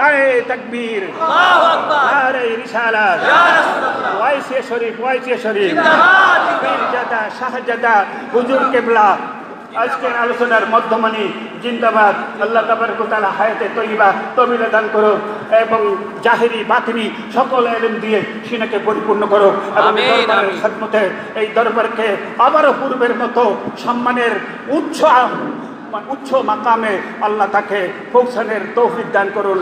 আরে তাকবীর, আল্লাহু আকবার, আরে রিসালাত, ইয়া রাসূলুল্লাহ, ওয়াইসিয়া শরীফ, ওয়াইসিয়া শরীফ, জিন্দাবাদ, পীরজাদা শাহজাদা হুজুর কিবলা আজকের আলোচনার মধ্যমণি জিন্দাবাদ। আল্লাহ তাবারক ওয়া তাআলা হায়াতে তয়্যিবা তমিল দান করো এবং জাহেরি বাতিনি সকল ইলম দিয়ে সিনাকে পরিপূর্ণ করো এবং দরবারের খিদমতে এই দরবারকে আবারও পূর্বের মতো সম্মানের উচ্চ মাকামে আল্লাহ তাকে পৌঁছানোর তৌফিক দান করুন।